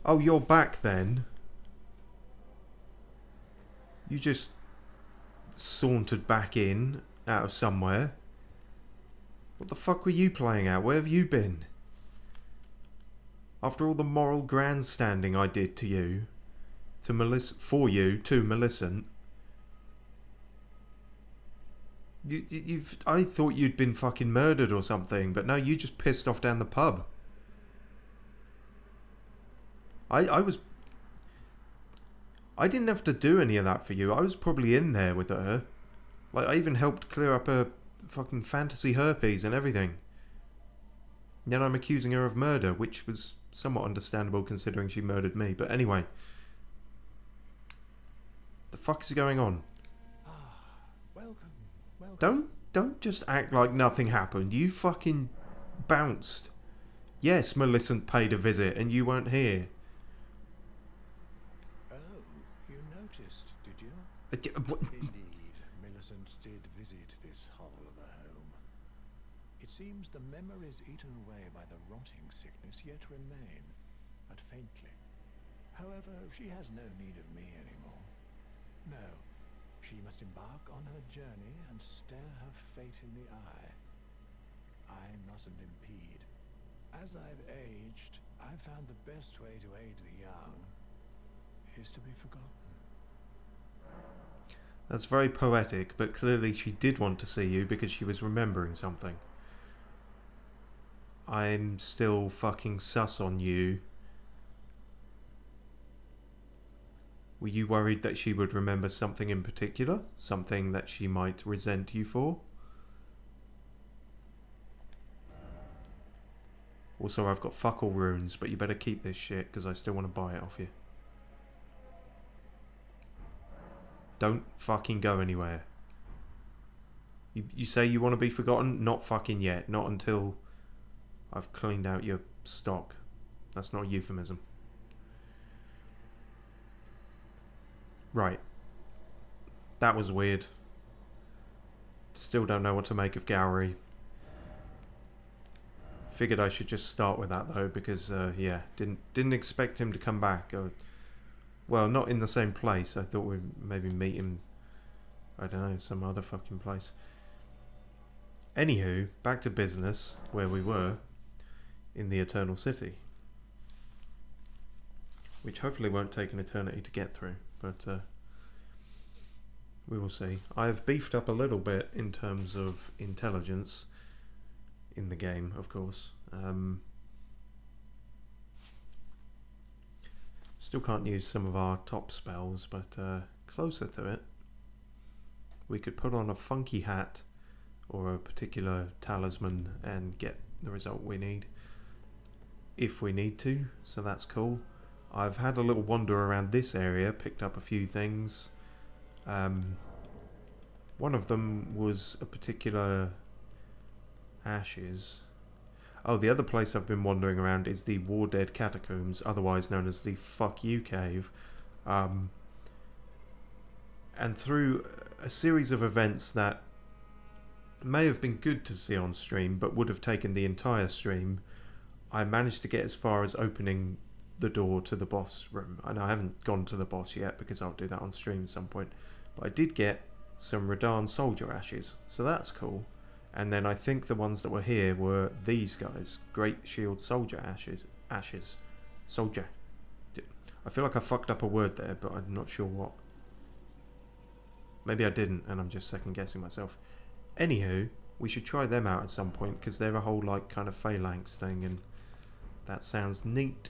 Oh, you're back then. You just sauntered back in out of somewhere. What the fuck were you playing at? Where have you been? After all the moral grandstanding I did to you, to Millicent, I thought you'd been fucking murdered or something, but no, you just pissed off down the pub. I didn't have to do any of that for you. I was probably in there with her. Like, I even helped clear up her fucking fantasy herpes and everything. Then I'm accusing her of murder, which was somewhat understandable considering she murdered me. But anyway. The fuck is going on? Welcome. Don't just act like nothing happened. You fucking bounced. Yes, Millicent paid a visit and you weren't here. Oh, you noticed, did you? What? Indeed, Millicent did visit this hovel of a home. It seems the memories eaten away by the rotting sickness yet remain, but faintly. However, she has no need of me anymore. No, she must embark on her journey and stare her fate in the eye. I mustn't impede. As I've aged, I've found the best way to aid the young is to be forgotten. That's very poetic, but clearly she did want to see you because she was remembering something. I'm still fucking sus on you. Were you worried that she would remember something in particular? Something that she might resent you for? Also, I've got fuck all runes, but you better keep this shit because I still want to buy it off you. Don't fucking go anywhere. You say you want to be forgotten? Not fucking yet. Not until I've cleaned out your stock. That's not a euphemism. Right. That was weird. Still don't know what to make of Gowry. Figured I should just start with that though, because yeah, didn't expect him to come back. Well, not in the same place. I thought we'd maybe meet him, I don't know, some other fucking place. Anywho, back to business, where we were, in the Eternal City. Which hopefully won't take an eternity to get through, but we will see. I've beefed up a little bit in terms of intelligence in the game, of course. Still can't use some of our top spells, but closer to it. We could put on a funky hat or a particular talisman and get the result we need. If we need to, so that's cool. I've had a little wander around this area, picked up a few things. One of them was a particular ashes. Oh, the other place I've been wandering around is the War Dead Catacombs, otherwise known as the Fuck You Cave. And through a series of events that may have been good to see on stream, but would have taken the entire stream, I managed to get as far as opening the door to the boss room. And I haven't gone to the boss yet because I'll do that on stream at some point. But I did get some Radahn soldier ashes, so that's cool. And then I think the ones that were here were these guys. Great Shield Soldier ashes. Soldier. I feel like I fucked up a word there, but I'm not sure what. Maybe I didn't, and I'm just second guessing myself. Anywho, we should try them out at some point, because they're a whole, like, kind of phalanx thing, and that sounds neat.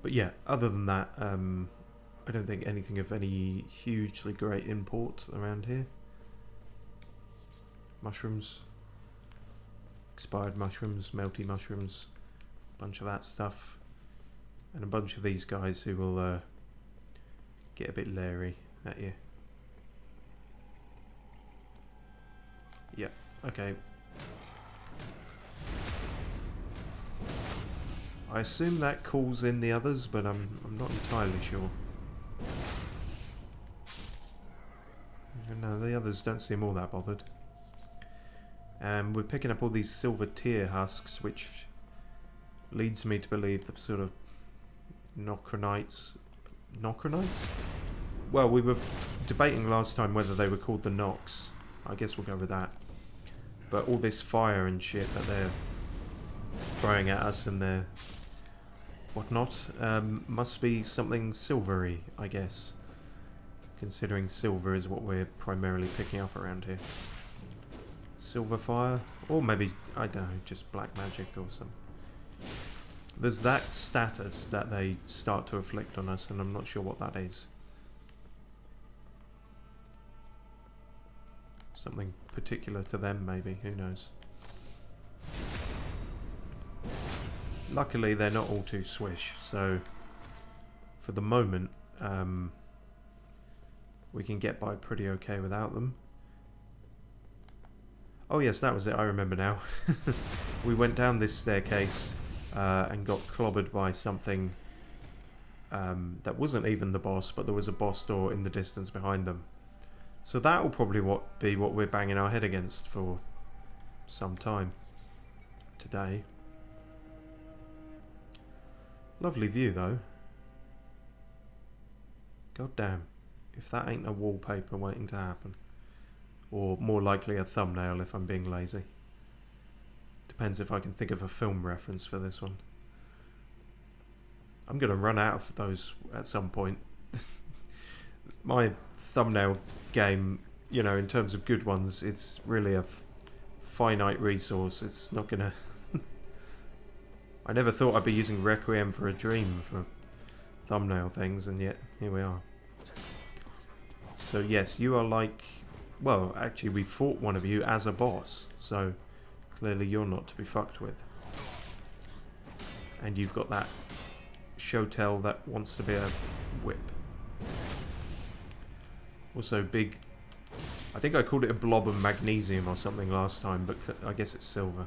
But yeah, other than that, I don't think anything of any hugely great import around here. Mushrooms. Expired mushrooms, melty mushrooms. Bunch of that stuff. And a bunch of these guys who will get a bit leery at you. Yep, okay. I assume that calls in the others, but I'm not entirely sure. No, the others don't seem all that bothered. We're picking up all these silver tear husks, which leads me to believe the sort of Nokronites. Nokronites? Well, we were debating last time whether they were called the Nox. I guess we'll go with that. But all this fire and shit that they're throwing at us and their whatnot must be something silvery, I guess. Considering silver is what we're primarily picking up around here. Silver fire? Or maybe, I don't know, just black magic or something. There's that status that they start to afflict on us, and I'm not sure what that is. Something particular to them, maybe. Who knows? Luckily, they're not all too swish, so for the moment, we can get by pretty okay without them. Oh yes, that was it. I remember now. We went down this staircase and got clobbered by something that wasn't even the boss, but there was a boss door in the distance behind them. So that will probably be what we're banging our head against for some time today. Lovely view though. God damn, if that ain't a wallpaper waiting to happen. Or more likely a thumbnail if I'm being lazy. Depends if I can think of a film reference for this one. I'm going to run out of those at some point. My thumbnail game, you know, in terms of good ones, it's really a finite resource. It's not going to... I never thought I'd be using Requiem for a Dream for thumbnail things, and yet here we are. So yes, you are like... Well, actually we fought one of you as a boss, so clearly you're not to be fucked with. And you've got that showtell that wants to be a whip. Also big... I think I called it a blob of magnesium or something last time, but I guess it's silver.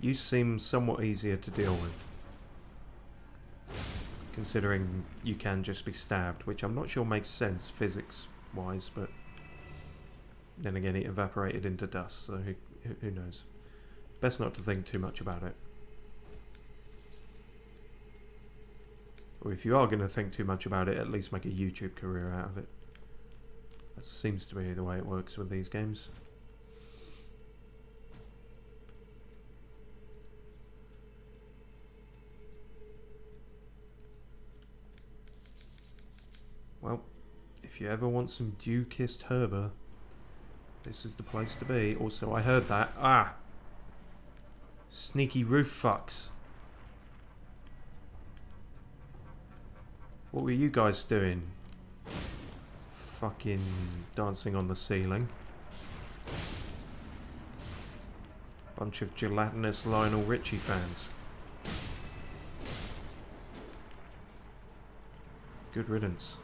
You seem somewhat easier to deal with, considering you can just be stabbed, which I'm not sure makes sense physics-wise, but then again it evaporated into dust, so who knows. Best not to think too much about it. Or if you are going to think too much about it, at least make a YouTube career out of it. That seems to be the way it works with these games. Well, if you ever want some dew-kissed herba, this is the place to be. Also, I heard that. Ah! Sneaky roof fucks. What were you guys doing? Fucking dancing on the ceiling. Bunch of gelatinous Lionel Richie fans. Good riddance.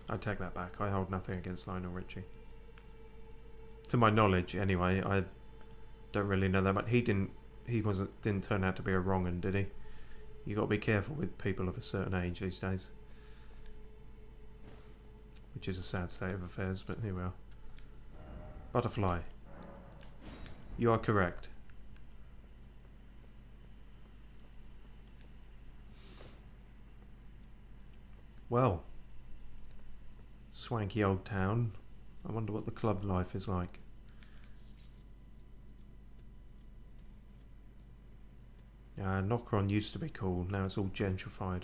I take that back. I hold nothing against Lionel Richie. To my knowledge, anyway. I don't really know that, but he didn't turn out to be a wrong 'un, did he? You got to be careful with people of a certain age these days, which is a sad state of affairs. But here we are. Butterfly. You are correct. Well. Swanky old town. I wonder what the club life is like. Nokron used to be cool, now it's all gentrified.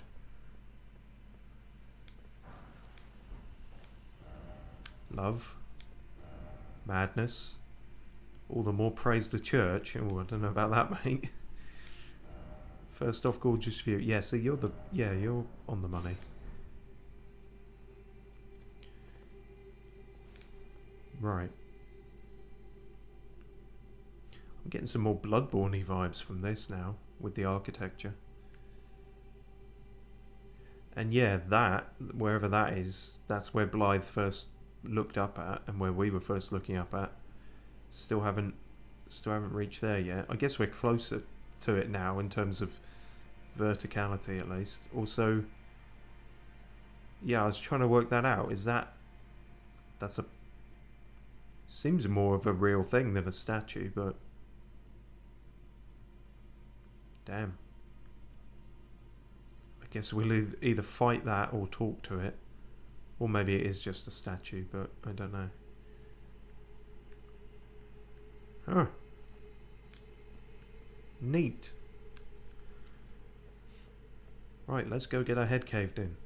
Love. Madness. All the more praise the church. Oh, I don't know about that, mate. First off, gorgeous view. Yeah, so you're on the money. Right. I'm getting some more Bloodborne-y vibes from this now, with the architecture. And yeah, wherever that is, that's where Blythe first looked up at, and where we were first looking up at. Still haven't reached there yet. I guess we're closer to it now, in terms of verticality at least. Also, yeah, I was trying to work that out. That's a Seems more of a real thing than a statue, but... Damn. I guess we'll either fight that or talk to it. Or maybe it is just a statue, but I don't know. Huh. Neat. Right, let's go get our head caved in.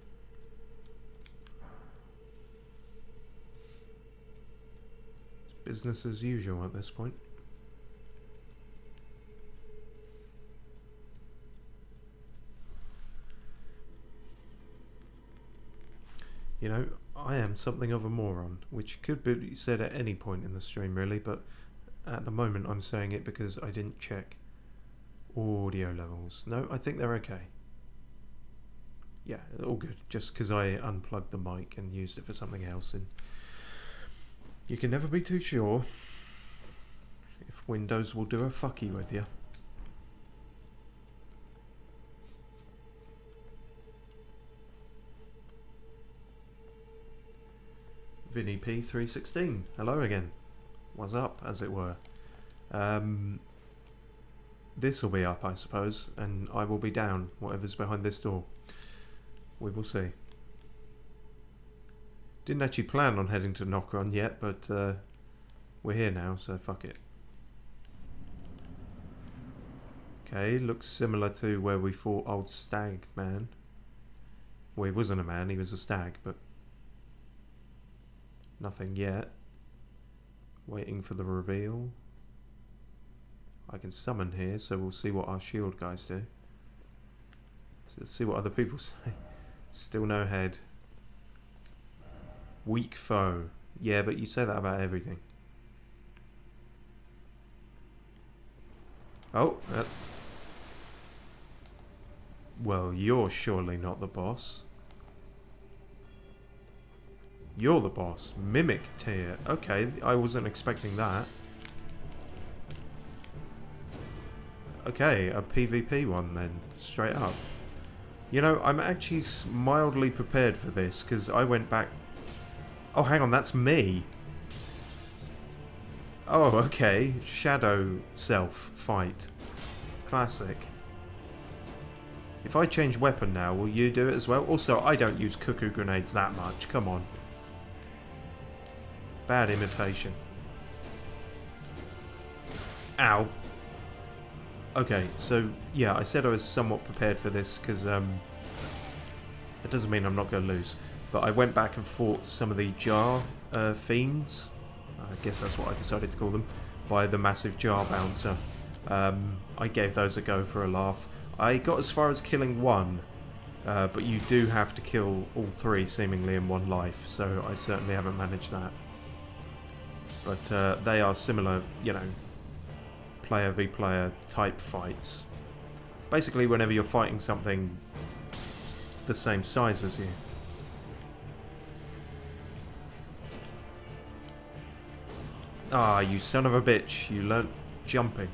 It's business as usual at this point. You know, I am something of a moron, which could be said at any point in the stream really, but at the moment I'm saying it because I didn't check audio levels. No, I think they're okay. Yeah, all good. Just because I unplugged the mic and used it for something else, and you can never be too sure if Windows will do a fucky with you. Vinny P316, hello again. What's up, as it were. This will be up, I suppose, and I will be down, whatever's behind this door. We will see. Didn't actually plan on heading to Nokron yet, but we're here now, so fuck it. Okay, looks similar to where we fought old Stag Man. Well, he wasn't a man, he was a stag, but nothing yet. Waiting for the reveal. I can summon here, so we'll see what our shield guys do. So let's see what other people say. Still no head. Weak foe. Yeah, but you say that about everything. Oh. Well, you're surely not the boss. You're the boss. Mimic tier. Okay, I wasn't expecting that. Okay, a PvP one then. Straight up. You know, I'm actually mildly prepared for this, because I went back... Oh, hang on, that's me. Oh, okay. Shadow self fight. Classic. If I change weapon now, will you do it as well? Also, I don't use cuckoo grenades that much. Come on. Bad imitation. Ow. Okay, so, yeah, I said I was somewhat prepared for this, because, it doesn't mean I'm not going to lose. But I went back and fought some of the jar fiends. I guess that's what I decided to call them. By the massive jar bouncer. I gave those a go for a laugh. I got as far as killing one. But you do have to kill all three, seemingly, in one life. So I certainly haven't managed that. But they are similar, you know, player v player type fights. Basically, whenever you're fighting something the same size as you. Ah, you son of a bitch. You learnt jumping.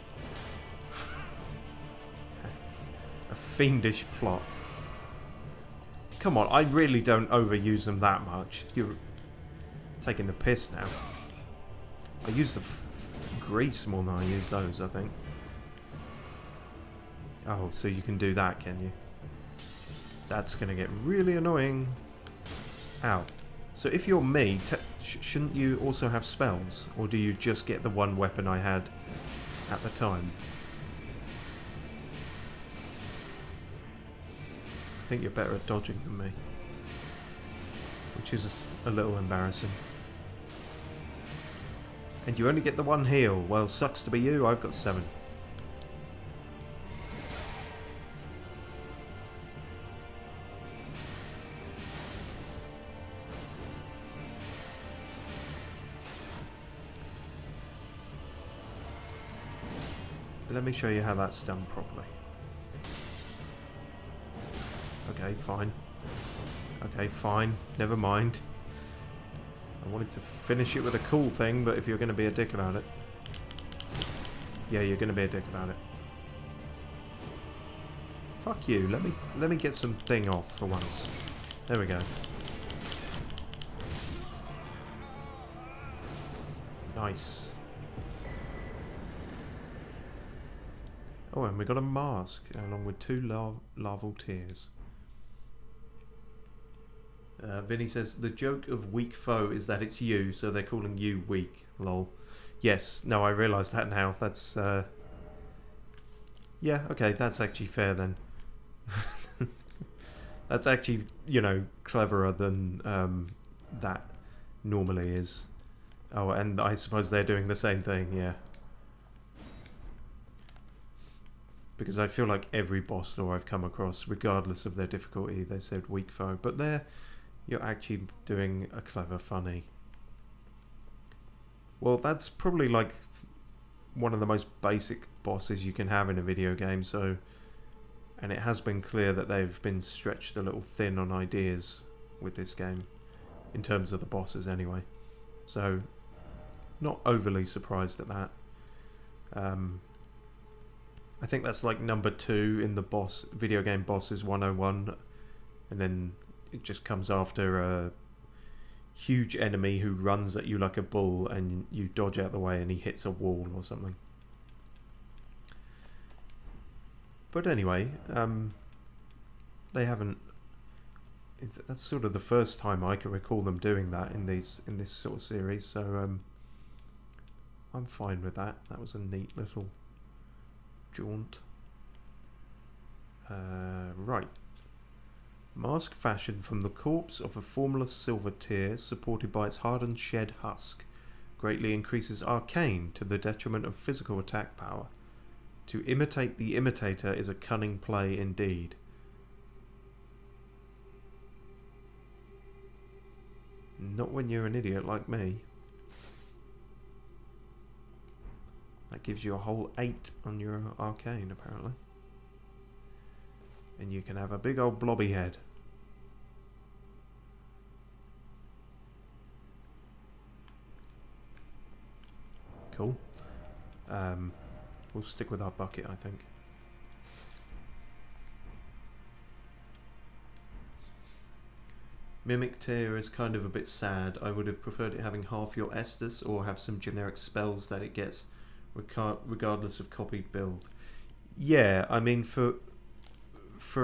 A fiendish plot. Come on, I really don't overuse them that much. You're taking the piss now. I use the grease more than I use those, I think. Oh, so you can do that, can you? That's going to get really annoying. Ow. So if you're me, shouldn't you also have spells? Or do you just get the one weapon I had at the time? I think you're better at dodging than me. Which is a little embarrassing. And you only get the one heal. Well, sucks to be you, I've got 7. Let me show you how that's done properly. Okay, fine. Okay, fine. Never mind. I wanted to finish it with a cool thing, but if you're going to be a dick about it... Yeah, you're going to be a dick about it. Fuck you. Let me get some thing off for once. There we go. Nice. Oh, and we got a mask along with 2 larval tears. Vinny says, the joke of weak foe is that it's you, so they're calling you weak. Lol. Yes, no, I realise that now. That's, yeah, okay, that's actually fair then. That's actually, you know, cleverer than that normally is. Oh, and I suppose they're doing the same thing, yeah. Because I feel like every boss lore I've come across, regardless of their difficulty, they said weak foe. But you're actually doing a clever funny. Well, that's probably like one of the most basic bosses you can have in a video game, so... And it has been clear that they've been stretched a little thin on ideas with this game. In terms of the bosses, anyway. So, not overly surprised at that. I think that's like number 2 in the video game bosses 101. And then it just comes after a huge enemy who runs at you like a bull and you dodge out the way and he hits a wall or something. But anyway, they haven't... That's sort of the first time I can recall them doing that in this sort of series, so I'm fine with that. That was a neat little jaunt. Right. Mask fashioned from the corpse of a formless silver tear, supported by its hardened shed husk, greatly increases arcane to the detriment of physical attack power. To imitate the imitator is a cunning play indeed. Not when you're an idiot like me. That gives you a whole 8 on your arcane, apparently. And you can have a big old blobby head. Cool. We'll stick with our bucket, I think. Mimic Tear is kind of a bit sad. I would have preferred it having half your Estus or have some generic spells that it gets regardless of copied build. Yeah, I mean, for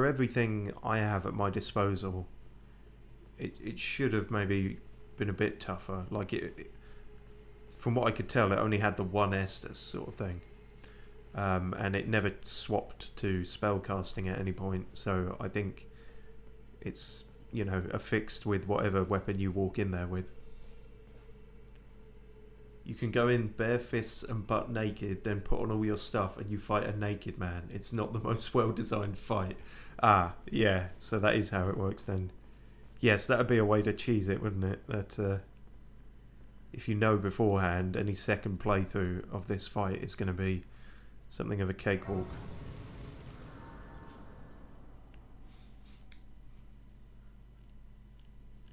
everything I have at my disposal, it should have maybe been a bit tougher. Like, from what I could tell, it only had the 1 Estus sort of thing. And it never swapped to spellcasting at any point, so I think it's, you know, affixed with whatever weapon you walk in there with. You can go in bare fists and butt naked, then put on all your stuff and you fight a naked man. It's not the most well-designed fight. Ah, yeah, so that is how it works then. Yes, that would be a way to cheese it, wouldn't it? That if you know beforehand, any second playthrough of this fight is going to be something of a cakewalk.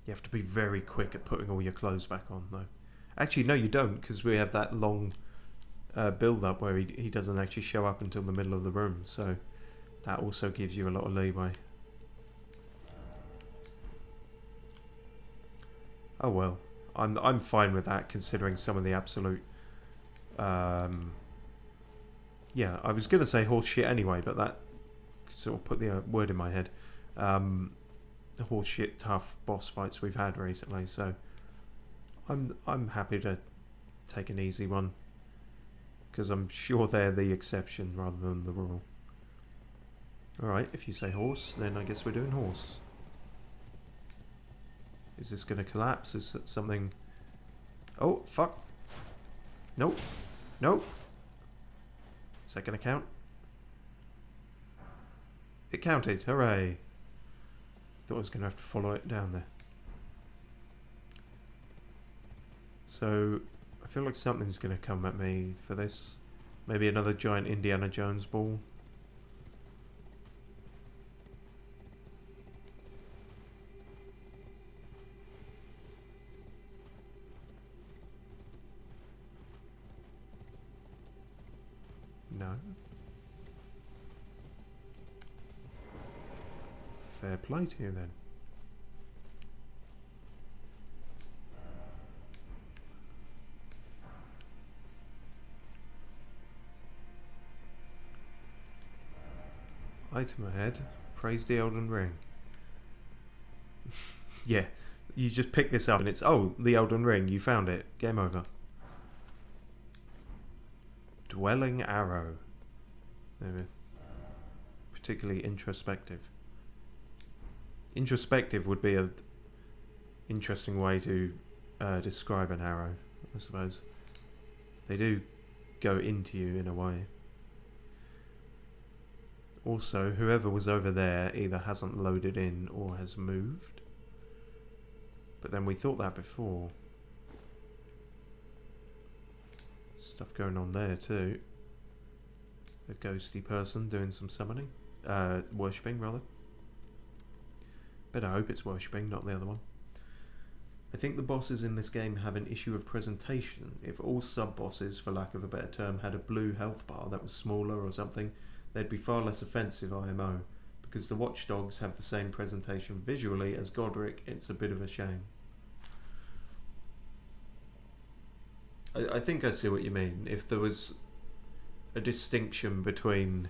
You have to be very quick at putting all your clothes back on, though. Actually, no, you don't, because we have that long build-up where he doesn't actually show up until the middle of the room, so that also gives you a lot of leeway. Oh well, I'm fine with that, considering some of the absolute... yeah, I was going to say horse shit anyway, but that sort of put the word in my head. The horse shit tough boss fights we've had recently, so I'm happy to take an easy one, because I'm sure they're the exception rather than the rule. Alright, if you say horse, then I guess we're doing horse. Is this going to collapse? Is that something... Oh, fuck. Nope. Nope. Is that going to count? It counted. Hooray. Thought I was going to have to follow it down there. So, I feel like something's going to come at me for this. Maybe another giant Indiana Jones ball. No. Fair play to you then. Item ahead. Praise the Elden Ring. Yeah, you just pick this up and it's, oh, the Elden Ring, you found it. Game over. Dwelling Arrow. There we go. Particularly introspective. Introspective would be a interesting way to describe an arrow, I suppose. They do go into you in a way. Also, whoever was over there either hasn't loaded in or has moved. But then we thought that before. Stuff going on there too. A ghosty person doing some summoning. Worshipping, rather. But I hope it's worshipping, not the other one. I think the bosses in this game have an issue of presentation. If all sub-bosses, for lack of a better term, had a blue health bar that was smaller or something, they'd be far less offensive IMO. Because the watchdogs have the same presentation visually as Godric, it's a bit of a shame. I think I see what you mean. If there was a distinction between,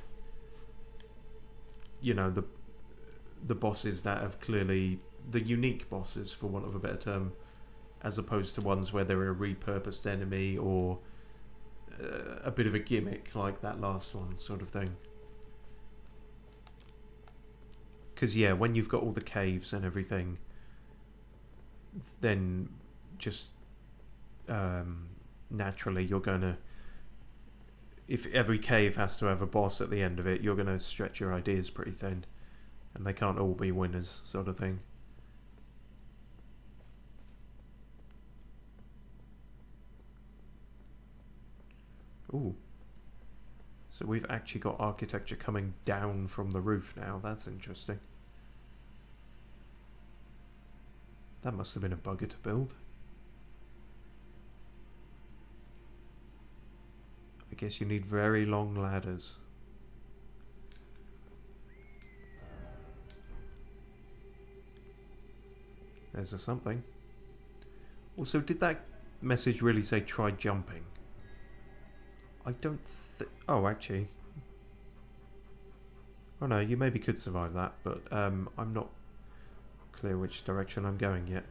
you know, the bosses that have clearly, the unique bosses, for want of a better term, as opposed to ones where they're a repurposed enemy or a bit of a gimmick like that last one, sort of thing. Because yeah, when you've got all the caves and everything, then just naturally you're going to, if every cave has to have a boss at the end of it, you're going to stretch your ideas pretty thin. And they can't all be winners, sort of thing. Ooh. So we've actually got architecture coming down from the roof now. That's interesting. That must have been a bugger to build. I guess you need very long ladders. There's a something. Also, did that message really say try jumping? I don't think... Oh, actually. Oh no, you maybe could survive that, but I'm not clear which direction I'm going yet.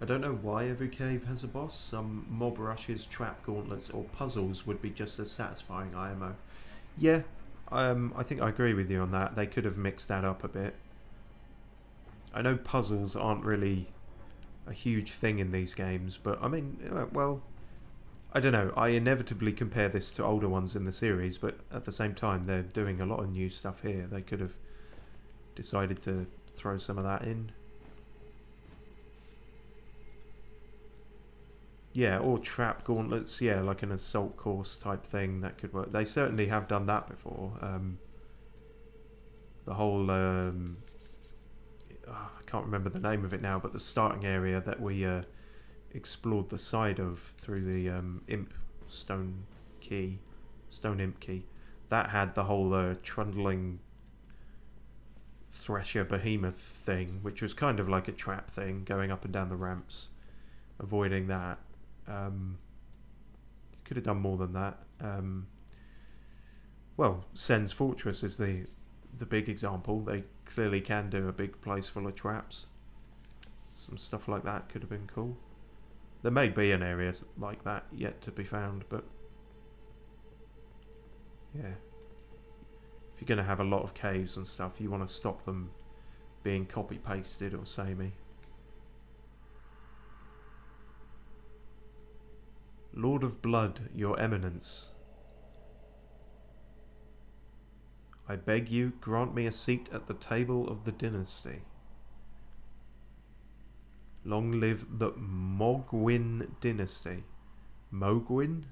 I don't know why every cave has a boss. Some mob rushes, trap gauntlets, or puzzles would be just as satisfying, IMO. Yeah, I think I agree with you on that. They could have mixed that up a bit. I know puzzles aren't really a huge thing in these games, but I mean, well, I don't know. I inevitably compare this to older ones in the series, but at the same time, they're doing a lot of new stuff here. They could have decided to throw some of that in. Yeah, or trap gauntlets, yeah, like an assault course type thing, that could work. They certainly have done that before. The whole, I can't remember the name of it now, but the starting area that we explored the side of through the stone imp key, that had the whole trundling thresher behemoth thing, which was kind of like a trap thing, going up and down the ramps, avoiding that. Could have done more than that. Well, Sen's Fortress is the big example. They clearly can do a big place full of traps. Some stuff like that could have been cool. There may be an area like that yet to be found, but yeah. If you're going to have a lot of caves and stuff, you want to stop them being copy-pasted or samey. Lord of Blood, your eminence. I beg you, grant me a seat at the table of the dynasty. Long live the Mogwin dynasty. Mogwin?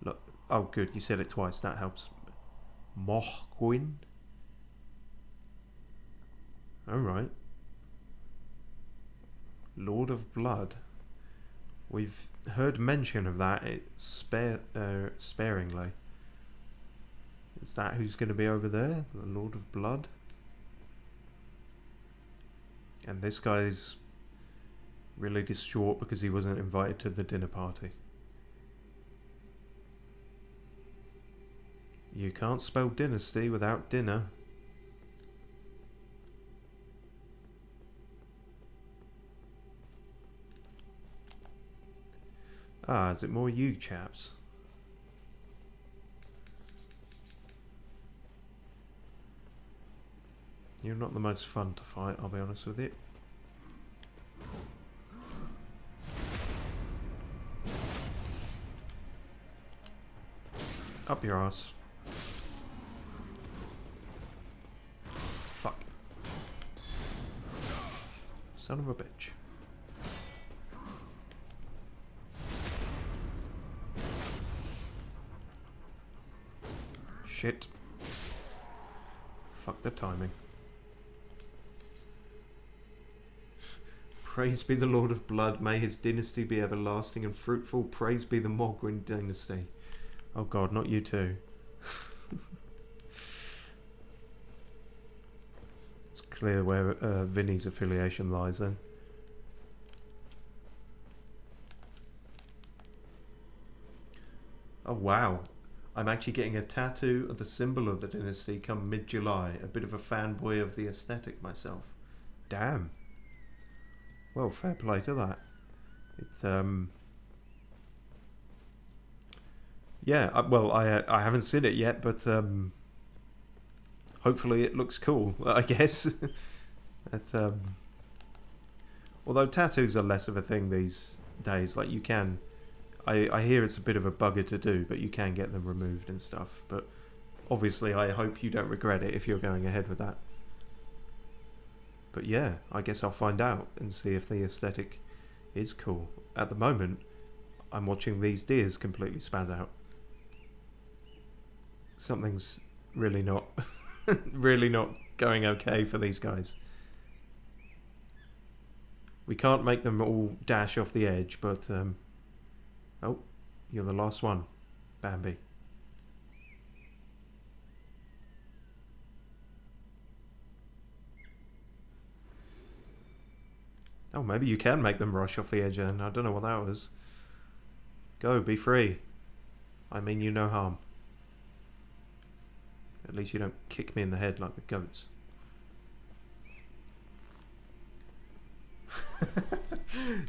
Look, oh good, you said it twice, that helps. Mogwin? Alright. Lord of Blood. We've heard mention of that sparingly. Is that who's going to be over there? The Lord of Blood? And this guy's really distraught because he wasn't invited to the dinner party. You can't spell dynasty without dinner. Ah, is it more you chaps? You're not the most fun to fight, I'll be honest with you. Up your ass. Fuck. Son of a bitch. Shit. Fuck the timing. Praise be the Lord of Blood, may his dynasty be everlasting and fruitful. Praise be the Mogwin dynasty. Oh god, not you too. It's clear where Vinny's affiliation lies then. Oh wow. I'm actually getting a tattoo of the symbol of the dynasty come mid-July. A bit of a fanboy of the aesthetic myself. Damn. Well, fair play to that. It's yeah. Well, I haven't seen it yet, but hopefully it looks cool. I guess. That although tattoos are less of a thing these days. Like you can, I hear it's a bit of a bugger to do, but you can get them removed and stuff. But obviously, I hope you don't regret it if you're going ahead with that. But yeah, I guess I'll find out and see if the aesthetic is cool. At the moment, I'm watching these deers completely spaz out. Something's really not, really not going okay for these guys. We can't make them all dash off the edge, but oh, you're the last one, Bambi. Oh, maybe you can make them rush off the edge then. I don't know what that was. Go, be free. I mean you no harm. At least you don't kick me in the head like the goats.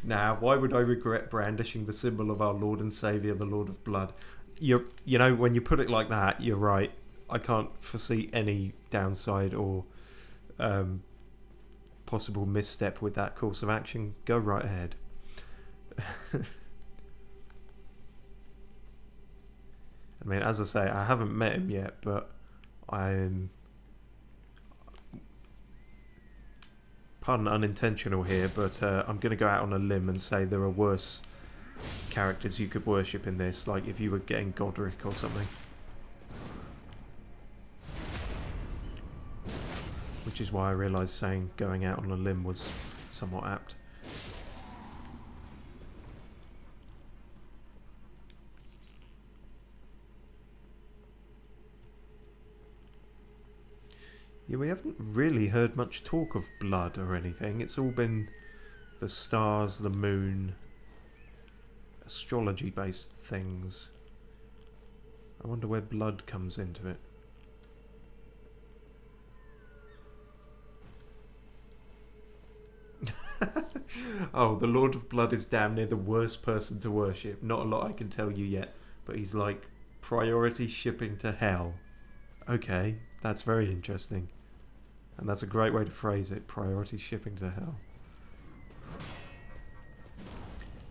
Nah, why would I regret brandishing the symbol of our Lord and Saviour, the Lord of Blood? You know, when you put it like that, you're right. I can't foresee any downside or possible misstep with that course of action. Go right ahead. I mean, as I say, I haven't met him yet, but I'm, pardon unintentional here, but I'm going to go out on a limb and say there are worse characters you could worship in this, like if you were getting Godric or something. Which is why I realised saying going out on a limb was somewhat apt. Yeah, we haven't really heard much talk of blood or anything. It's all been the stars, the moon, astrology-based things. I wonder where blood comes into it. Oh, the Lord of Blood is damn near the worst person to worship. Not a lot I can tell you yet, but he's like priority shipping to hell. Okay, that's very interesting. And that's a great way to phrase it, priority shipping to hell.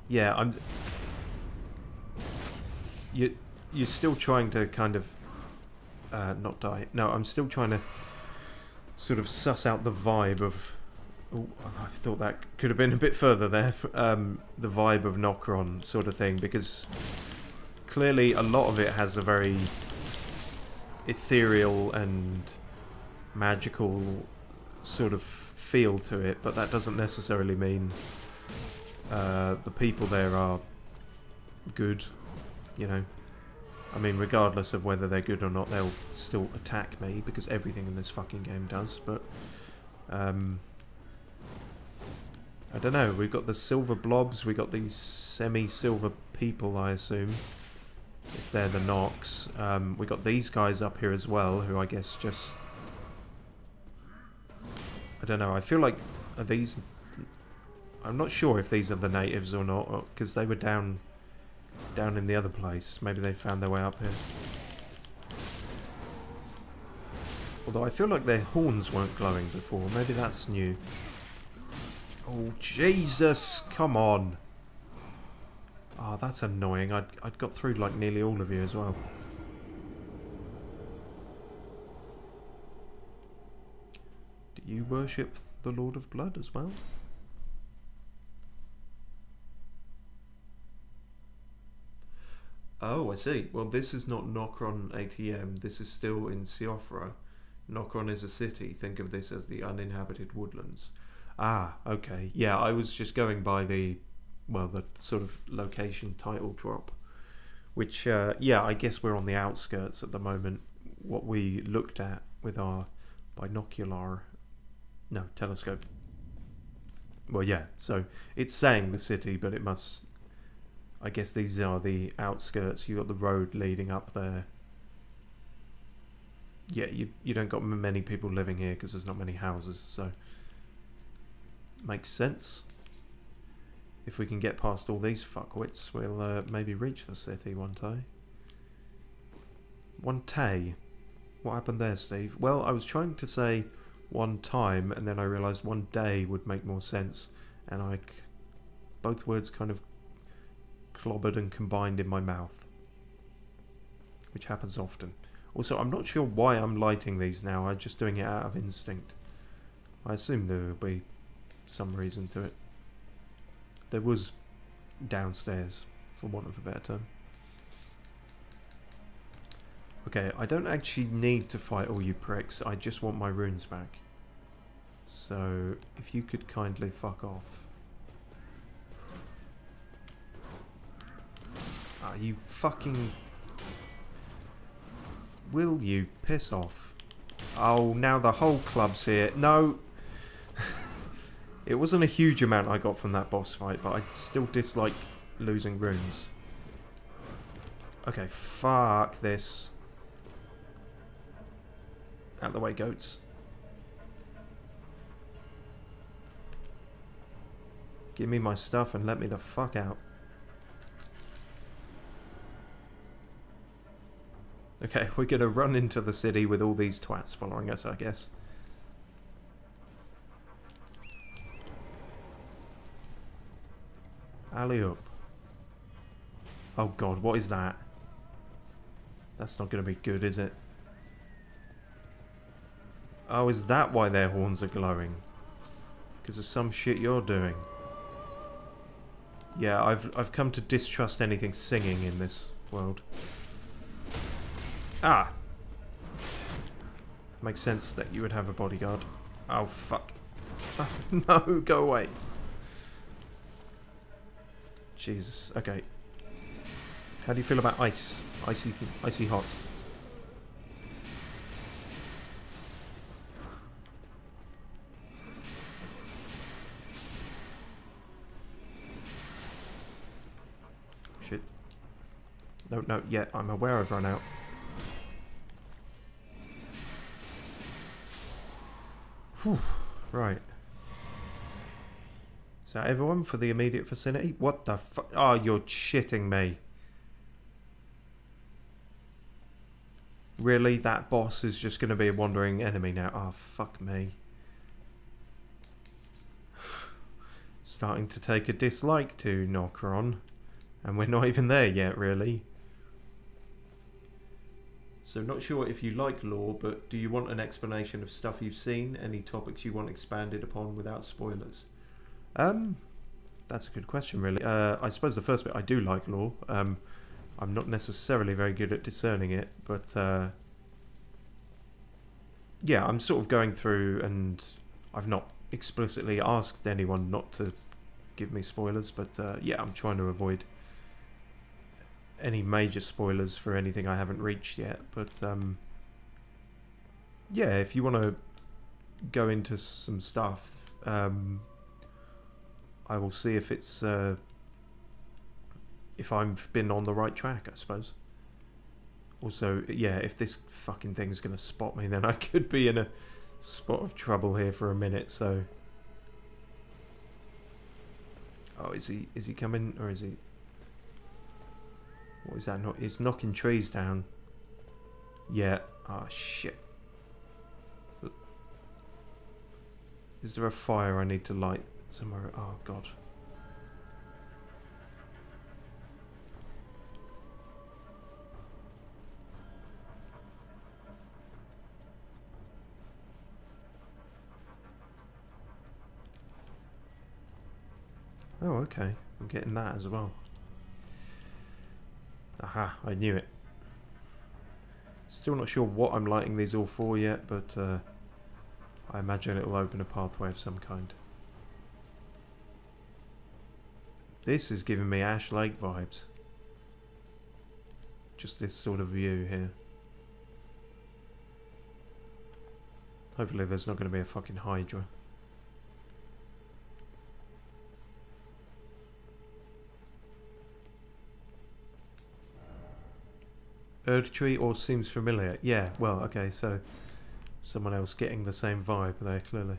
Yeah, you're still trying to kind of not die. No, I'm still trying to sort of suss out the vibe of. Oh, I thought that could have been a bit further there. The vibe of Nokron sort of thing, because clearly a lot of it has a very ethereal and magical sort of feel to it, but that doesn't necessarily mean the people there are good, you know. I mean, regardless of whether they're good or not, they'll still attack me, because everything in this fucking game does, but I don't know, we've got the silver blobs, we got these semi-silver people, I assume. if they're the Nox. We got these guys up here as well, who I guess just... I don't know, I feel like... Are these... I'm not sure if these are the natives or not, because they were down in the other place. Maybe they found their way up here. Although I feel like their horns weren't glowing before. Maybe that's new. Oh, Jesus! Come on! Oh, that's annoying. I'd got through like nearly all of you as well. Do you worship the Lord of Blood as well? Oh, I see. Well, this is not Nokron ATM. This is still in Siofra. Nokron is a city. Think of this as the uninhabited woodlands. Ah, okay. Yeah, I was just going by the, well, the sort of location title drop. Which, yeah, I guess we're on the outskirts at the moment. What we looked at with our telescope. Well, yeah, so it's saying the city, but it must... I guess these are the outskirts. You got the road leading up there. Yeah, you don't got many people living here because there's not many houses, so makes sense. If we can get past all these fuckwits, we'll maybe reach the city one day. One day. What happened there, Steve? Well, I was trying to say one time, and then I realised one day would make more sense, and both words kind of clobbered and combined in my mouth, which happens often. Also, I'm not sure why I'm lighting these now. I'm just doing it out of instinct. I assume there will be some reason to it. There was downstairs, for want of a better term. Okay, I don't actually need to fight all you pricks. I just want my runes back. So, if you could kindly fuck off. Ah, you fucking... Will you piss off? Oh, now the whole club's here. No! It wasn't a huge amount I got from that boss fight, but I still dislike losing runes. Okay, fuck this. Out the way, goats. Give me my stuff and let me the fuck out. Okay, we're gonna run into the city with all these twats following us, I guess. Alley up. Oh god, what is that? That's not gonna be good, is it? Oh, is that why their horns are glowing? Because of some shit you're doing. Yeah, I've come to distrust anything singing in this world. Ah! Makes sense that you would have a bodyguard. Oh, fuck. No, go away. Jesus, okay. How do you feel about ice? Icy hot. Shit. No, yeah, I'm aware I've run out. Whew, right. Is that everyone for the immediate vicinity? What the fuck? Oh, you're shitting me. Really? That boss is just going to be a wandering enemy now? Oh, fuck me. Starting to take a dislike to Nokron. And we're not even there yet, really. So not sure if you like lore, but do you want an explanation of stuff you've seen? Any topics you want expanded upon without spoilers? That's a good question, really. I suppose the first bit, I do like lore. I'm not necessarily very good at discerning it, but yeah, I'm sort of going through, and I've not explicitly asked anyone not to give me spoilers, but yeah, I'm trying to avoid any major spoilers for anything I haven't reached yet. But yeah, if you want to go into some stuff, I will see if it's if I've been on the right track, I suppose. Also, yeah, if this fucking thing's gonna spot me, then I could be in a spot of trouble here for a minute, so... Oh, is he coming, or is he... What is that? He's knocking trees down. Yeah. Oh, shit. Is there a fire I need to light somewhere? Oh, God. Oh, okay. I'm getting that as well. Aha, I knew it. Still not sure what I'm lighting these all for yet, but I imagine it will open a pathway of some kind. This is giving me Ash Lake vibes. Just this sort of view here. Hopefully there's not going to be a fucking Hydra. Erdtree all seems familiar. Yeah, well, okay, so someone else getting the same vibe there, clearly.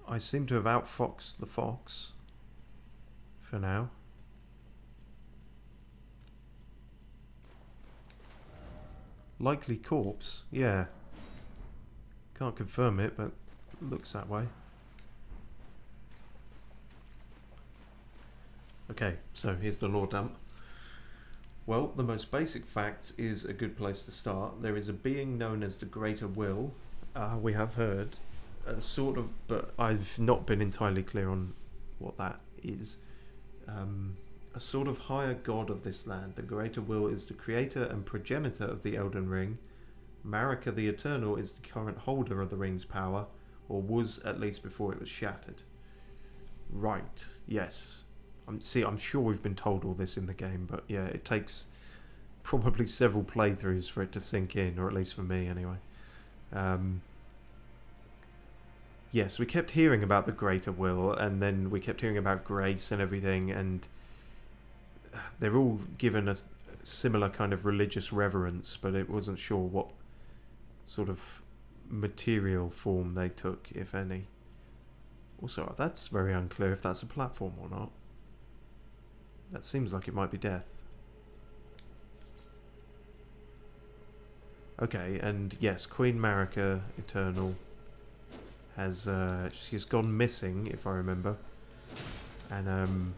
I seem to have outfoxed the fox. For now. Likely corpse, yeah. Can't confirm it, but looks that way. Okay, so here's the lore dump. Well, the most basic facts is a good place to start. There is a being known as the Greater Will. We have heard, sort of, but I've not been entirely clear on what that is. A sort of higher god of this land. The Greater Will is the creator and progenitor of the Elden Ring. Marika the Eternal is the current holder of the ring's power, or was at least before it was shattered. Right, yes. I'm sure we've been told all this in the game, but yeah, it takes probably several playthroughs for it to sink in, or at least for me anyway. Yes, we kept hearing about the Greater Will, and then we kept hearing about grace and everything, and they're all given a similar kind of religious reverence, but it wasn't sure what sort of material form they took, if any. Also, that's very unclear if that's a platform or not. That seems like it might be death. Okay, and yes, Queen Marika Eternal has she's gone missing, if I remember, and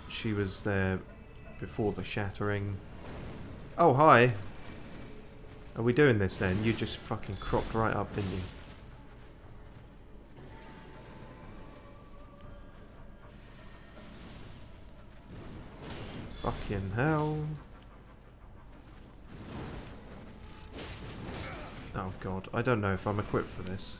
she was there before the shattering. Oh, hi. Are we doing this then? You just fucking cropped right up, didn't you? Fucking hell. Oh god, I don't know if I'm equipped for this.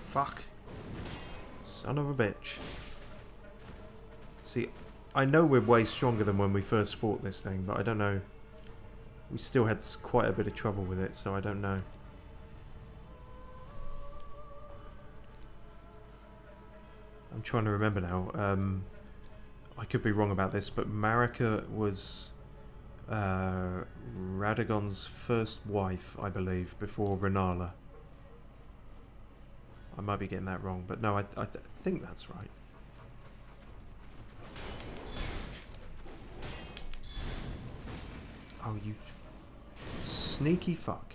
Fuck. Son of a bitch. See, I know we're way stronger than when we first fought this thing, but I don't know. We still had quite a bit of trouble with it, so I don't know. I'm trying to remember now. I could be wrong about this, but Marika was Radagon's first wife, I believe, before Renala. I might be getting that wrong, but no, I think that's right. Oh, you sneaky fuck.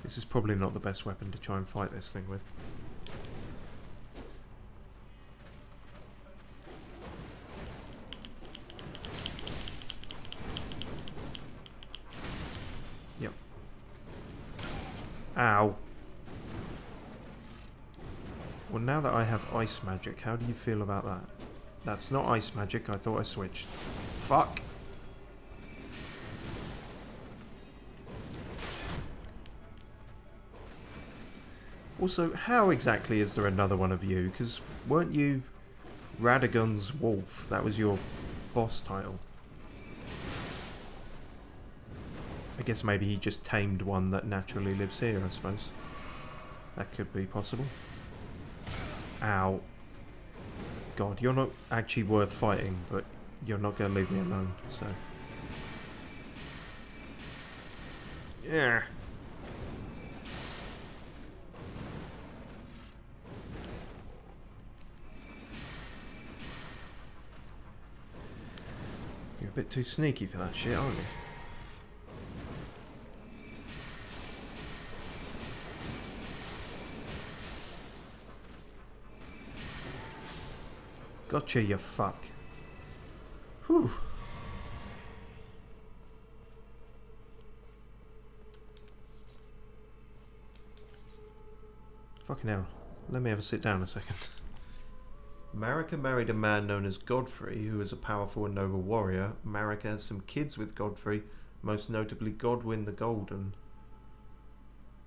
This is probably not the best weapon to try and fight this thing with. Yep. Ow. Well, now that I have ice magic, how do you feel about that? That's not ice magic, I thought I switched. Fuck! Also, how exactly is there another one of you? Because weren't you Radagon's wolf? That was your boss title. I guess maybe he just tamed one that naturally lives here, I suppose. That could be possible. Ow. God, you're not actually worth fighting, but you're not going to leave me alone, so... Yeah. You're a bit too sneaky for that shit, aren't you? Gotcha, you fuck. Whew. Fucking hell. Let me have a sit down a second. Marika married a man known as Godfrey, who is a powerful and noble warrior. Marika has some kids with Godfrey, most notably Godwyn the Golden.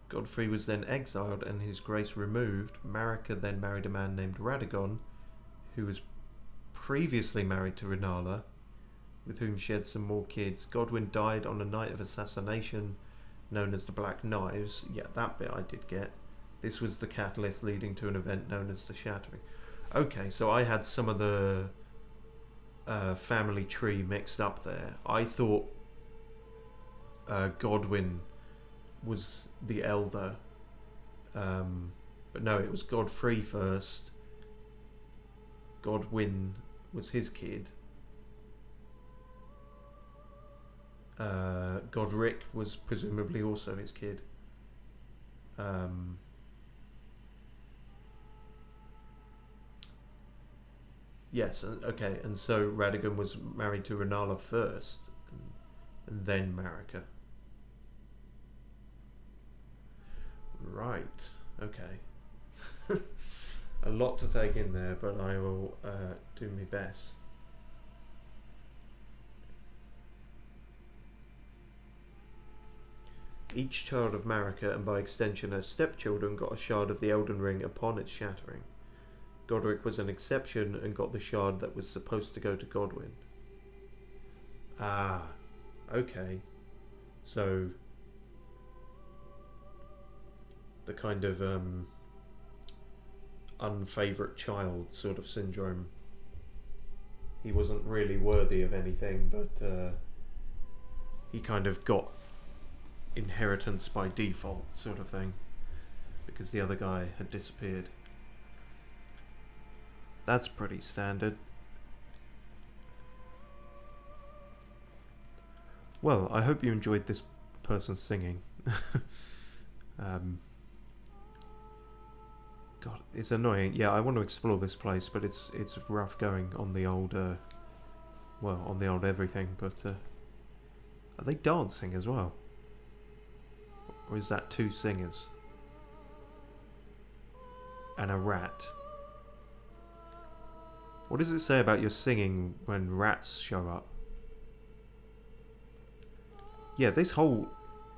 Godfrey was then exiled and his grace removed. Marika then married a man named Radagon, who was previously married to Renala, with whom she had some more kids. Godwyn died on a night of assassination known as the Black Knives. Yeah, that bit I did get. This was the catalyst leading to an event known as the Shattering. Okay, so I had some of the family tree mixed up there. I thought Godwyn was the elder, but no, it was Godfrey first. Godwyn was his kid. Godric was presumably also his kid. Yes, okay, and so Radagon was married to Renala first, and then Marika. Right, okay. A lot to take in there, but I will do my best. Each child of Marika, and by extension her stepchildren, got a shard of the Elden Ring upon its shattering. Godric was an exception and got the shard that was supposed to go to Godwyn. Ah, okay. So, the kind of unfavourite child sort of syndrome. He wasn't really worthy of anything, but he kind of got inheritance by default sort of thing, because the other guy had disappeared. That's pretty standard. Well, I hope you enjoyed this person singing. God, it's annoying. Yeah, I want to explore this place, but it's rough going on the old, well, on the old everything. But are they dancing as well, or is that two singers and a rat? What does it say about your singing when rats show up? Yeah, this whole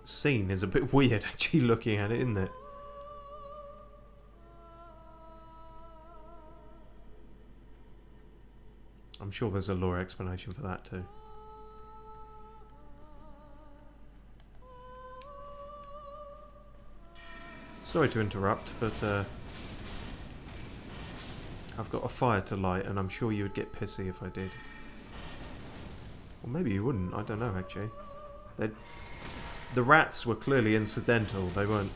scene is a bit weird actually looking at it, isn't it? I'm sure there's a lore explanation for that too. Sorry to interrupt, but I've got a fire to light, and I'm sure you would get pissy if I did. Or maybe you wouldn't, I don't know actually. The rats were clearly incidental, they weren't...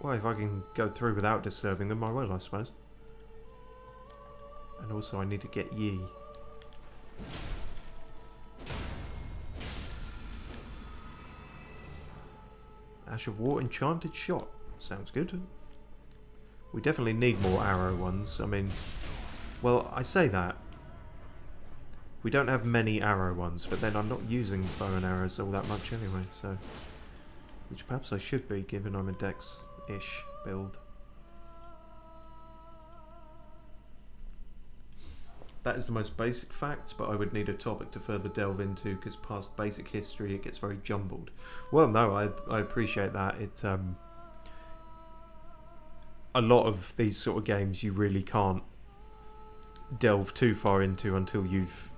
Well, if I can go through without disturbing them, I will, I suppose. And also I need to get Yi. Ash of War, enchanted shot. Sounds good. We definitely need more arrow ones. I mean, well, I say that. We don't have many arrow ones, but then I'm not using bow and arrows all that much anyway, so... Which perhaps I should be, given I'm a dex-ish build. That is the most basic facts, but I would need a topic to further delve into, because past basic history it gets very jumbled. Well, no, I appreciate that. It a lot of these sort of games you really can't delve too far into until you've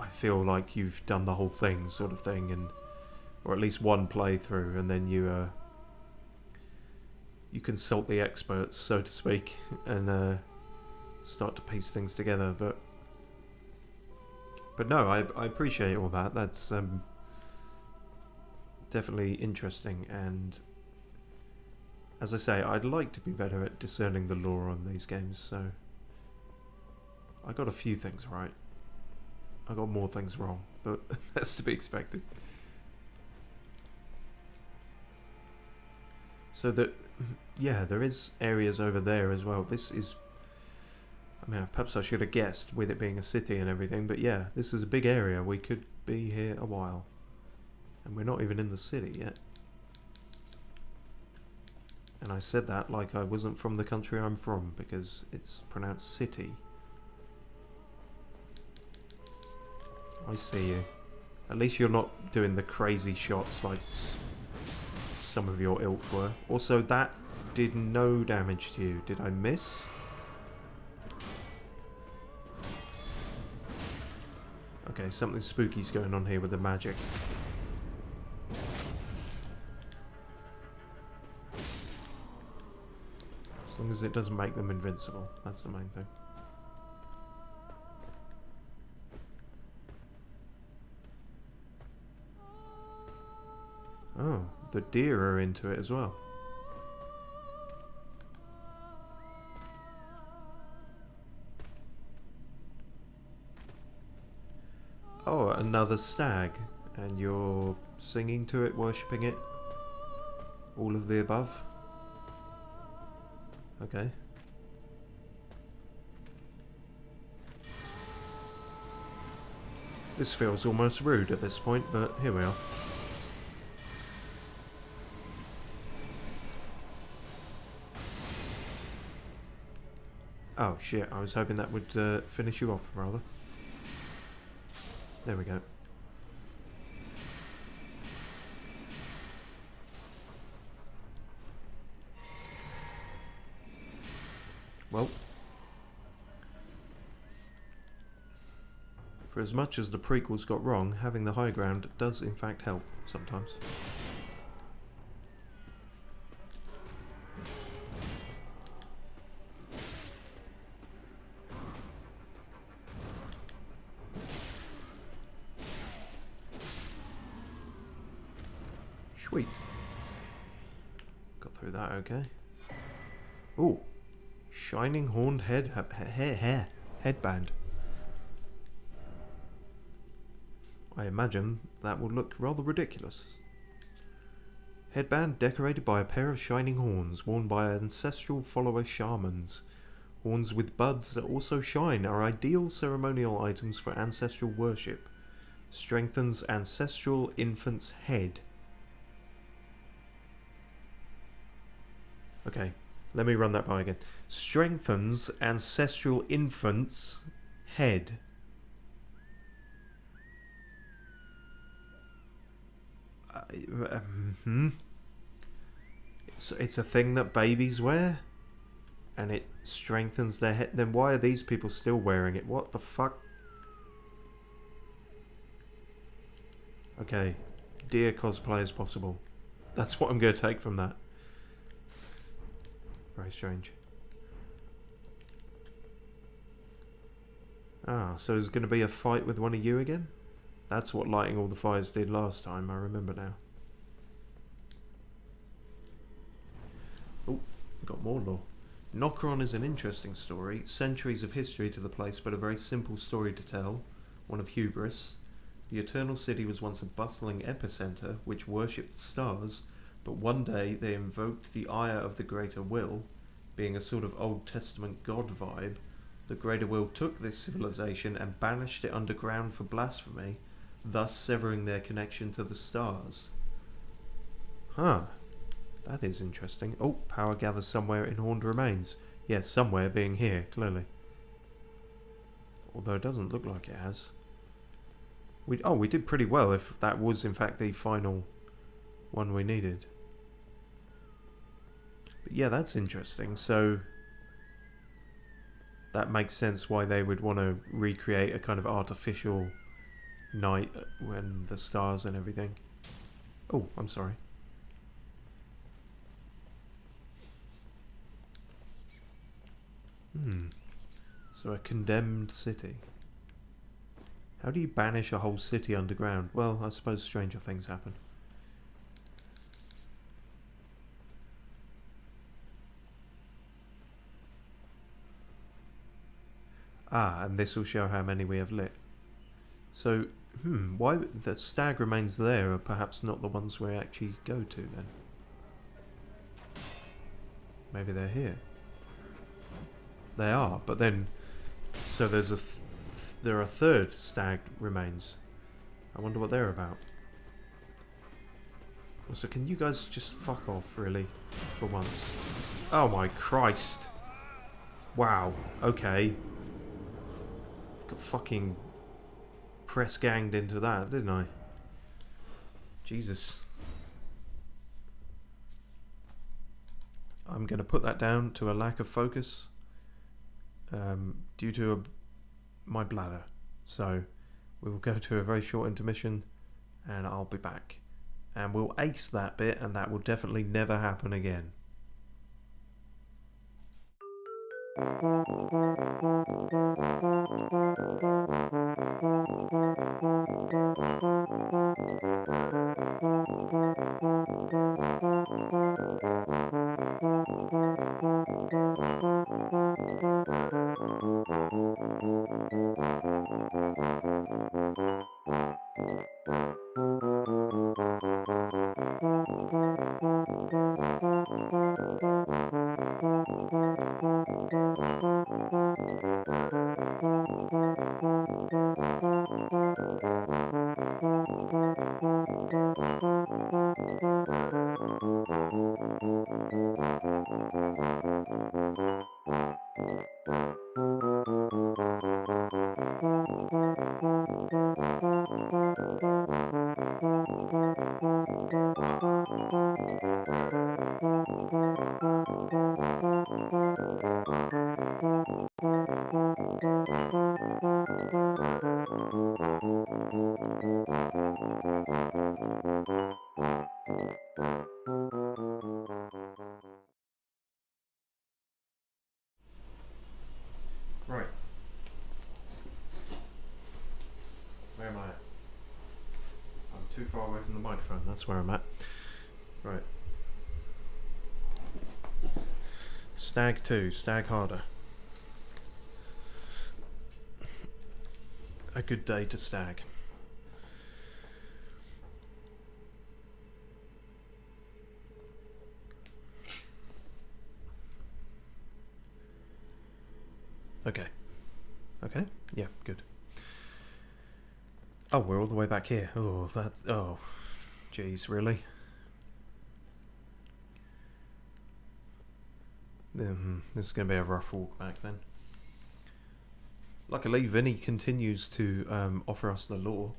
I feel like you've done the whole thing, sort of thing, and or at least one playthrough, and then you consult the experts, so to speak, and start to piece things together. But no, I appreciate all that. That's definitely interesting, and as I say, I'd like to be better at discerning the lore on these games, so I got a few things right. I got more things wrong, but that's to be expected. So that, yeah, there is areas over there as well. This is, I mean, perhaps I should have guessed with it being a city and everything, but yeah, this is a big area. We could be here a while. And we're not even in the city yet. And I said that like I wasn't from the country I'm from, because it's pronounced city. I see you. At least you're not doing the crazy shots like some of your ilk were. Also, that did no damage to you. Did I miss? Okay, something spooky's going on here with the magic. As long as it doesn't make them invincible. That's the main thing. Oh, the deer are into it as well. Oh, another stag. And you're singing to it, worshipping it? All of the above? Okay. This feels almost rude at this point, but here we are. Oh shit, I was hoping that would finish you off, rather. There we go. Well, for as much as the prequels got wrong, having the high ground does in fact help sometimes. Sweet. Got through that okay. Ooh. Shining horned headband. I imagine that will look rather ridiculous. Headband decorated by a pair of shining horns worn by ancestral follower shamans. Horns with buds that also shine are ideal ceremonial items for ancestral worship. Strengthens ancestral infant's head. Okay. Let me run that by again. Strengthens ancestral infant's head. It's a thing that babies wear? And it strengthens their head? Then why are these people still wearing it? What the fuck? Okay. Deer cosplay is possible. That's what I'm going to take from that. Very strange. Ah, so there's going to be a fight with one of you again? That's what lighting all the fires did last time, I remember now. Oh, we've got more lore. Nokron is an interesting story. Centuries of history to the place, but a very simple story to tell. One of hubris. The Eternal City was once a bustling epicenter which worshipped the stars, but one day they invoked the ire of the Greater Will. Being a sort of Old Testament God vibe, the Greater Will took this civilization and banished it underground for blasphemy, thus severing their connection to the stars. Huh. That is interesting. Oh, power gathers somewhere in Horned Remains. Yes, somewhere being here, clearly. Although it doesn't look like it has. We did pretty well if that was in fact the final one we needed. But yeah, that's interesting. So that makes sense why they would want to recreate a kind of artificial night when the stars and everything. Oh, I'm sorry. So a condemned city. How do you banish a whole city underground? Well, I suppose stranger things happen. Ah, and this will show how many we have lit. So, why the stag remains there are perhaps not the ones we actually go to then? Maybe they're here. They are, but then, so there's there are third stag remains. I wonder what they're about. Also, can you guys just fuck off, really, for once? Oh my Christ! Wow. Okay. Got fucking press ganged into that, didn't I? Jesus. I'm going to put that down to a lack of focus due to my bladder. So we will go to a very short intermission and I'll be back. And we'll ace that bit and that will definitely never happen again. Right. Where am I at? I'm too far away from the microphone, that's where I'm at. Right. Stag 2, stag harder. A good day to stag. Okay. Okay? Yeah, good. Oh, we're all the way back here. Oh, that's... Oh. Jeez, really? This is going to be a rough walk back then. Luckily, Vinny continues to offer us the lore.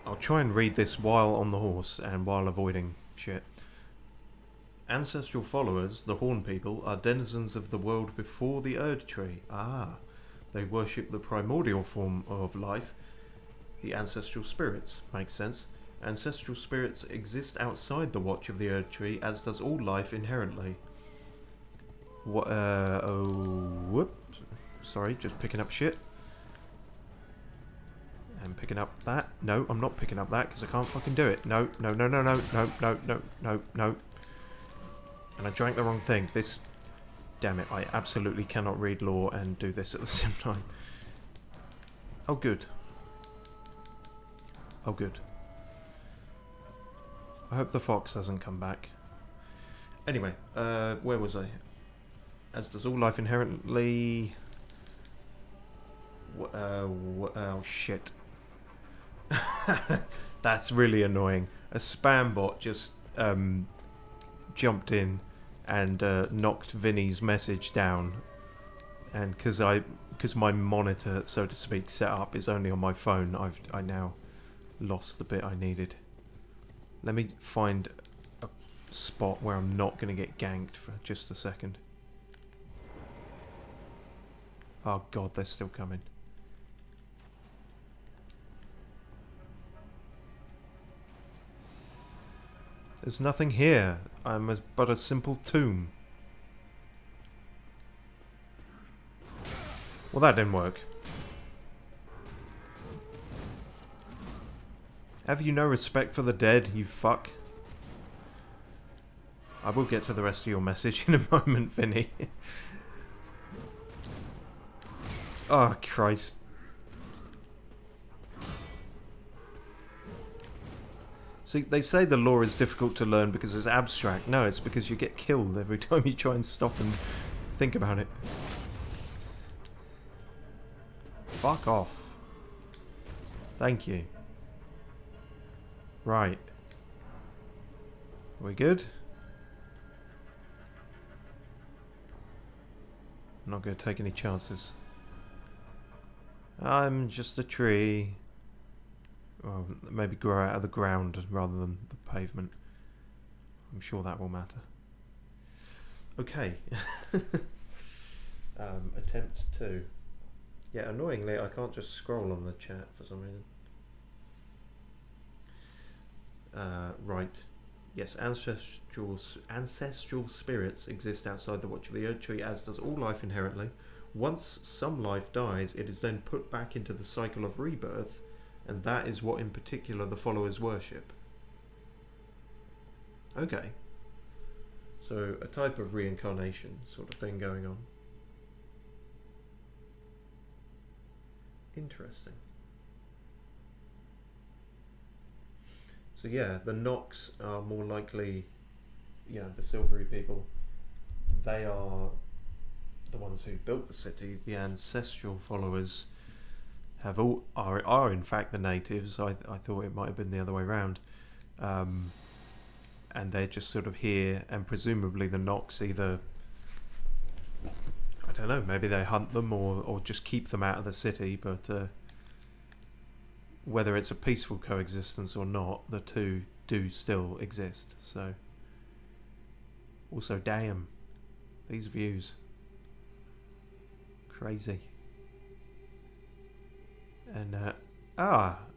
I'll try and read this while on the horse and while avoiding shit. Ancestral followers, the Horn people, are denizens of the world before the Erd Tree. Ah, they worship the primordial form of life, the ancestral spirits. Makes sense. Ancestral spirits exist outside the watch of the Erd Tree, as does all life inherently. What? Oh, whoops. Sorry, just picking up shit. And picking up that. No, I'm not picking up that because I can't fucking do it. No, no, no, no, no, no, no, no, no, no. And I drank the wrong thing. This... Damn it, I absolutely cannot read lore and do this at the same time. Oh, good. Oh, good. I hope the fox doesn't come back. Anyway, where was I? As does all life inherently... oh, shit. That's really annoying. A spam bot just jumped in and knocked Vinny's message down, and because my monitor, so to speak, set up is only on my phone, I now lost the bit I needed. Let me find a spot where I'm not going to get ganked for just a second. Oh god, they're still coming. There's nothing here. But a simple tomb. Well, that didn't work. Have you no respect for the dead, you fuck? I will get to the rest of your message in a moment, Vinny. Oh, Christ. See, they say the lore is difficult to learn because it's abstract. No, it's because you get killed every time you try and stop and think about it. Fuck off. Thank you. Right. Are we good? I'm not going to take any chances. I'm just a tree. Well, maybe grow out of the ground rather than the pavement. I'm sure that will matter. Okay. Attempt 2. Yeah, annoyingly, I can't just scroll on the chat for some reason. Right. Yes, ancestral spirits exist outside the Watch of the Earth Tree, as does all life inherently. Once some life dies, it is then put back into the cycle of rebirth, and that is what in particular the followers worship. Okay. So, a type of reincarnation sort of thing going on. Interesting. So yeah, the Nox are more likely, you know, the silvery people. They are the ones who built the city. The ancestral followers are in fact the natives. I thought it might have been the other way around. And they're just sort of here, and presumably the Nox either, I don't know, maybe they hunt them or just keep them out of the city, but whether it's a peaceful coexistence or not, the two do still exist. So, also, damn, these views, crazy. And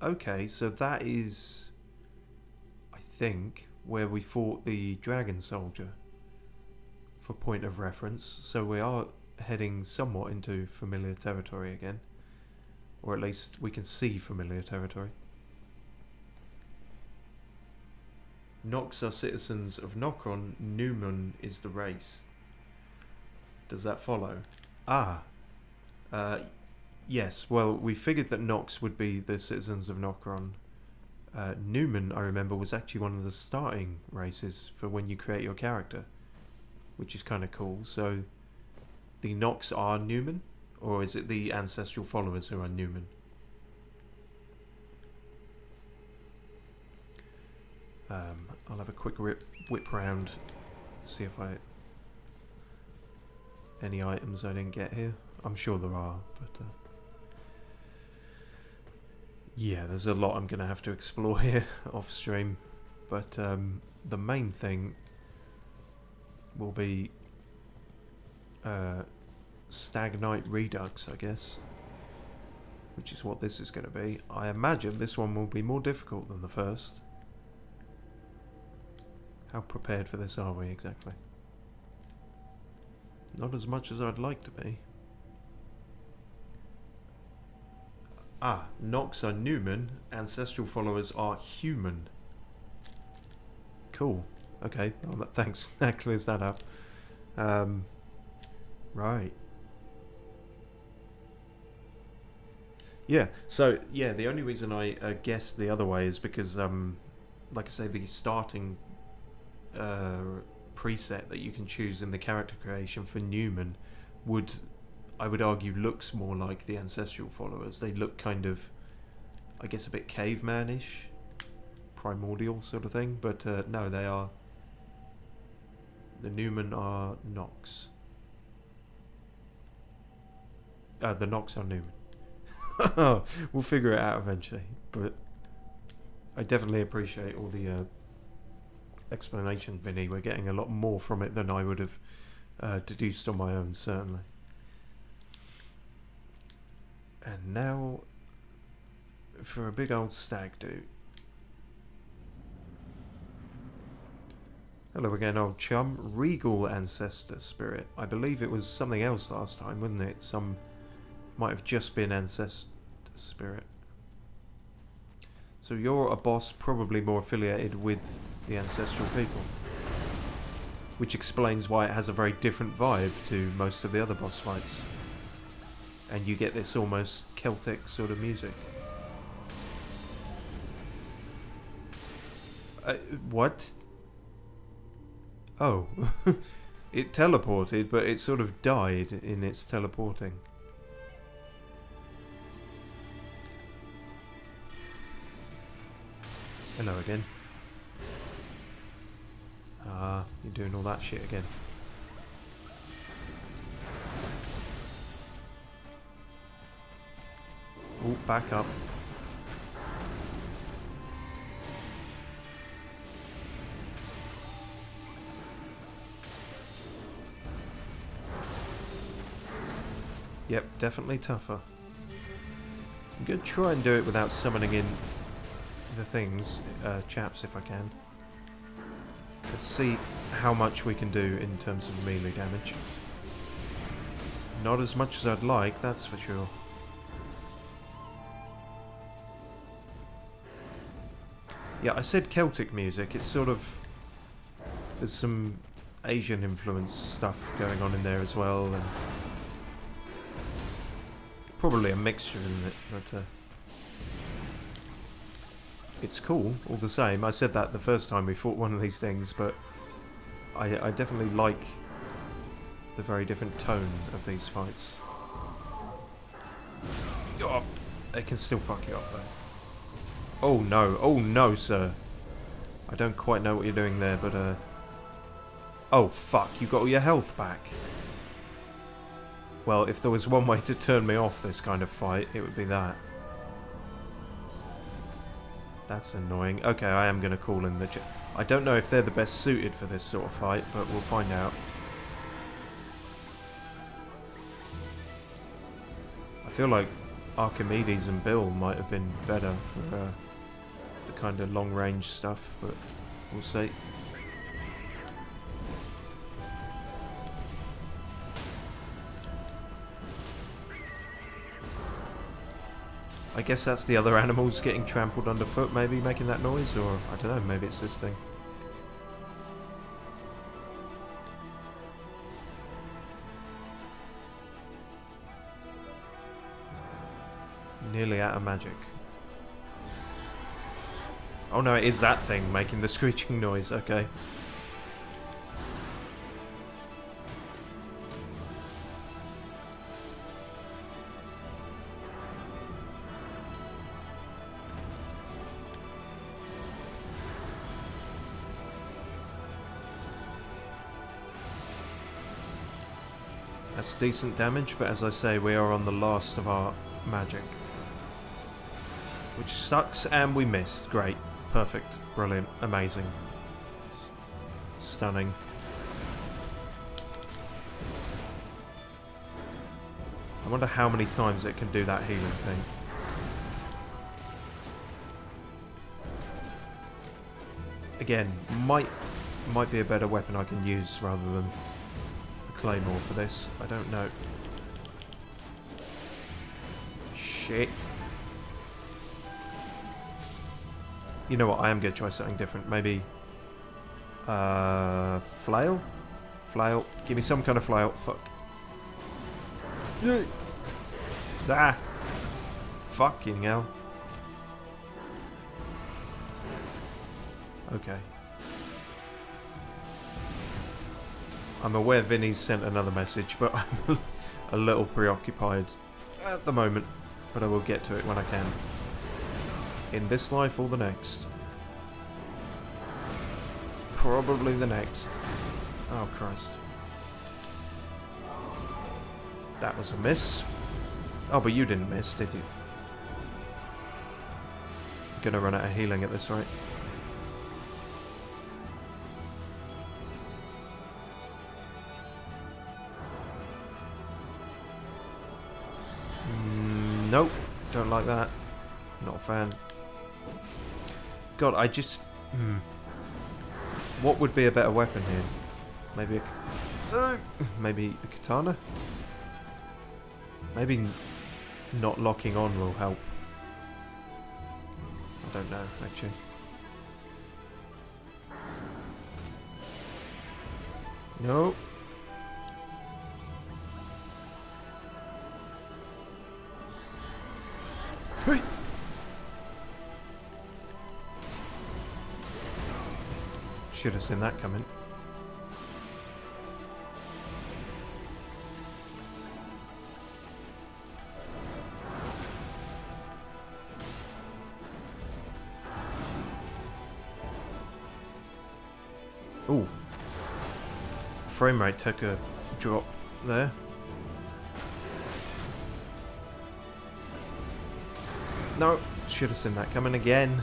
okay, so that is, I think, where we fought the dragon soldier, for point of reference. So we are heading somewhat into familiar territory again. Or at least we can see familiar territory. Nox are citizens of Nokron. Numen is the race. Does that follow? Yes. Well, we figured that Nox would be the citizens of Nokron. Numen, I remember, was actually one of the starting races for when you create your character, which is kind of cool. So, the Nox are Numen? Or is it the ancestral followers who are Numen? I'll have a quick whip round, see if any items I didn't get here. I'm sure there are, but yeah, there's a lot I'm going to have to explore here off stream. But the main thing will be Stag Knight Redux, I guess, which is what this is going to be. I imagine this one will be more difficult than the first. How prepared for this are we exactly? Not as much as I'd like to be. Nox are Numen, ancestral followers are human. Cool. Okay, well, thanks. That clears that up. Right. Yeah, so, yeah, the only reason I guessed the other way is because, like I say, the starting preset that you can choose in the character creation for Newman I would argue, looks more like the ancestral followers. They look kind of, I guess, a bit caveman-ish, primordial sort of thing, but no, they are, the Newman are Nox. The Nox are Newman. We'll figure it out eventually, but I definitely appreciate all the explanation, Vinny. We're getting a lot more from it than I would have deduced on my own, certainly. And now for a big old stag do. Hello again, old chum. Regal Ancestor Spirit. I believe it was something else last time, wasn't it? Some... might have just been Ancestor Spirit. So you're a boss probably more affiliated with the ancestral people. Which explains why it has a very different vibe to most of the other boss fights. And you get this almost Celtic sort of music. What? Oh. It teleported, but it sort of died in its teleporting. Hello again. Ah, you're doing all that shit again. Oh, back up. Yep, definitely tougher. I'm going to try and do it without summoning in the things, chaps, if I can. Let's see how much we can do in terms of melee damage. Not as much as I'd like, that's for sure. Yeah, I said Celtic music. It's sort of... there's some Asian influence stuff going on in there as well, and probably a mixture in it, but it's cool all the same. I said that the first time we fought one of these things, but I definitely like the very different tone of these fights. Oh, they can still fuck you up though. Oh no, sir. I don't quite know what you're doing there, but oh fuck, you got all your health back. Well, if there was one way to turn me off this kind of fight, it would be that. That's annoying. Okay, I am going to call in the... I don't know if they're the best suited for this sort of fight, but we'll find out. I feel like Archimedes and Bill might have been better for the kind of long-range stuff, but we'll see. I guess that's the other animals getting trampled underfoot, maybe making that noise, or I don't know, maybe it's this thing. Nearly out of magic. Oh no, it is that thing making the screeching noise, okay. That's decent damage, but as I say, we are on the last of our magic. Which sucks, and we missed. Great. Perfect. Brilliant. Amazing. Stunning. I wonder how many times it can do that healing thing. Again, might be a better weapon I can use rather than Claymore for this. I don't know. Shit. You know what? I am going to try something different. Maybe... flail? Flail. Give me some kind of flail. Fuck. Ah! Fucking hell. Okay. I'm aware Vinny's sent another message, but I'm a little preoccupied at the moment. But I will get to it when I can. In this life or the next. Probably the next. Oh, Christ. That was a miss. Oh, but you didn't miss, did you? Gonna run out of healing at this rate. Nope, don't like that. Not a fan. God, I just... What would be a better weapon here? Maybe maybe a katana? Maybe not locking on will help. I don't know, actually. No. Hey. Should have seen that coming. Ooh. Frame rate took a drop there. No, should have seen that coming again.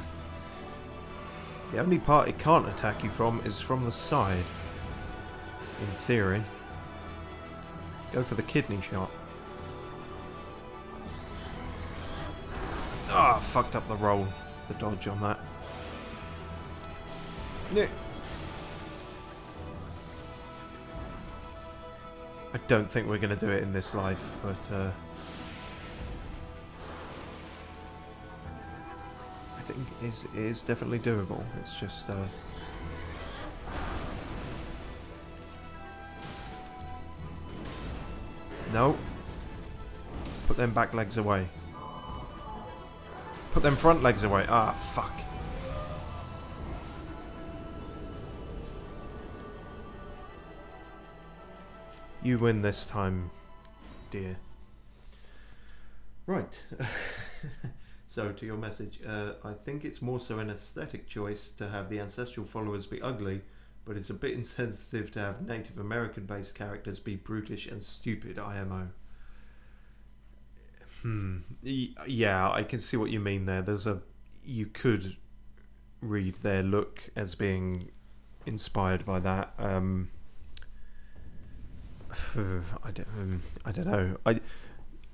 The only part it can't attack you from is from the side. In theory. Go for the kidney shot. Ah, fucked up the roll. The dodge on that. Yeah. I don't think we're going to do it in this life, but I think it is definitely doable. It's just no. Put them back legs away. Put them front legs away. Ah, fuck. You win this time, dear. Right. So, to your message, I think it's more so an aesthetic choice to have the ancestral followers be ugly, but it's a bit insensitive to have Native American-based characters be brutish and stupid, IMO. Yeah, I can see what you mean there. You could read their look as being inspired by that. I don't know.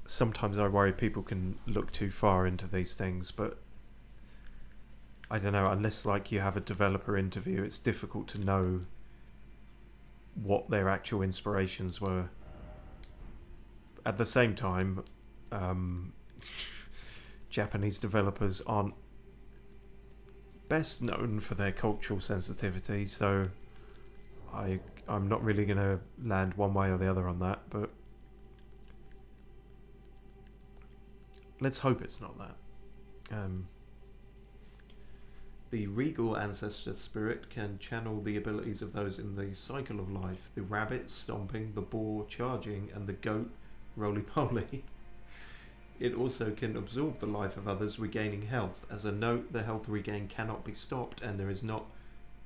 Sometimes I worry people can look too far into these things, but I don't know. Unless like you have a developer interview, it's difficult to know what their actual inspirations were. At the same time, Japanese developers aren't best known for their cultural sensitivity, so I'm not really going to land one way or the other on that, but let's hope it's not that. The regal ancestor spirit can channel the abilities of those in the cycle of life. The rabbit stomping, the boar charging, and the goat roly-poly. It also can absorb the life of others, regaining health. As a note, the health regain cannot be stopped, and there is not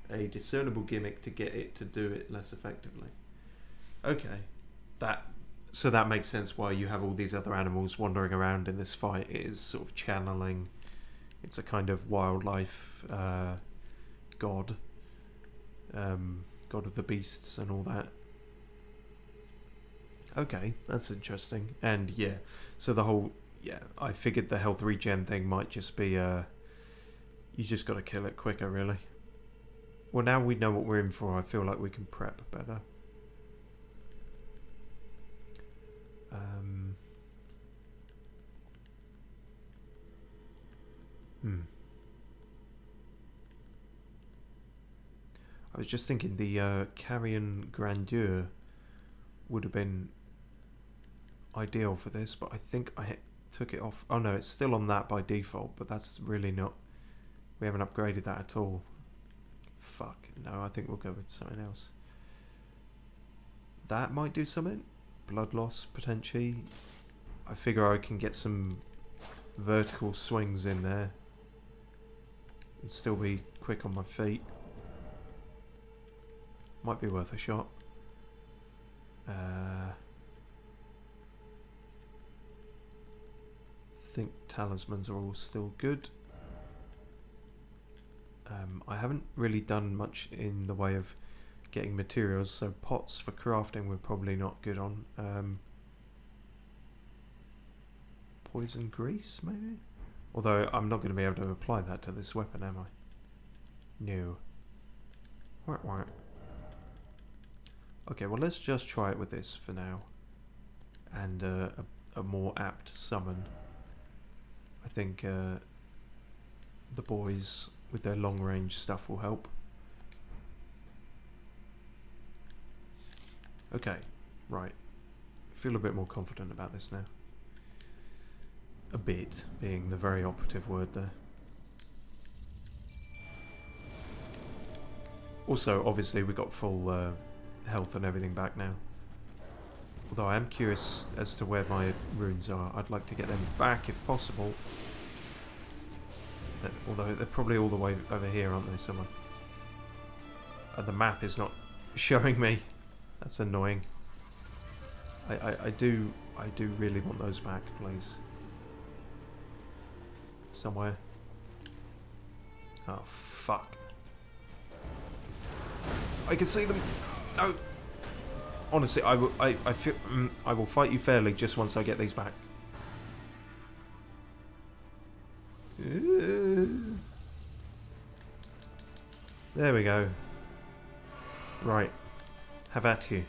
a discernible gimmick to get it to do it less effectively. Okay, so that makes sense why you have all these other animals wandering around in this fight. It is sort of channeling. It's a kind of wildlife god, god of the beasts and all that. Okay, that's interesting. And yeah, so the whole I figured the health regen thing might just be you just got to kill it quicker, really. Well, now we know what we're in for, I feel like we can prep better. I was just thinking the Carrion Grandeur would have been ideal for this, but I think I took it off. Oh no, it's still on that by default, but that's really not... We haven't upgraded that at all. Fuck, no, I think we'll go with something else. That might do something. Blood loss, potentially. I figure I can get some vertical swings in there and still be quick on my feet. Might be worth a shot. I think talismans are all still good. I haven't really done much in the way of getting materials, so pots for crafting we're probably not good on. Poison grease, maybe? Although I'm not going to be able to apply that to this weapon, am I? No. Whack, whack. Okay, well let's just try it with this for now. And a more apt summon. I think the boys with their long range stuff will help. Okay, right. Feel a bit more confident about this now. A bit being the very operative word there. Also, obviously, we got full health and everything back now. Although I am curious as to where my runes are. I'd like to get them back if possible. Although they're probably all the way over here, aren't they, somewhere? And the map is not showing me. That's annoying. I do really want those back, please. Somewhere. Oh, fuck. I can see them. No. Honestly, I feel I will fight you fairly just once I get these back. There we go. Right. Have at you.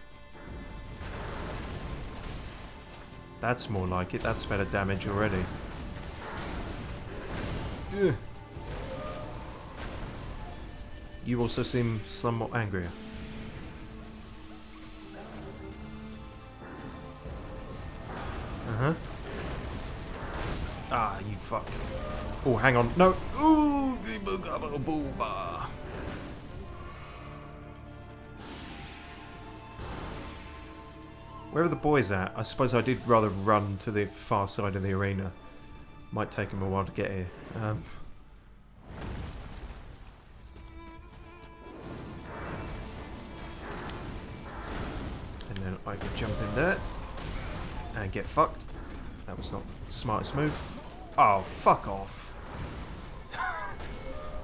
That's more like it. That's better damage already. Ugh. You also seem somewhat angrier. Uh-huh. Ah, you fuck. Oh, hang on. No. Ooh. Where are the boys at? I suppose I did rather run to the far side of the arena. Might take them a while to get here. And then I can jump in there and get fucked. That was not the smartest move. Oh, fuck off.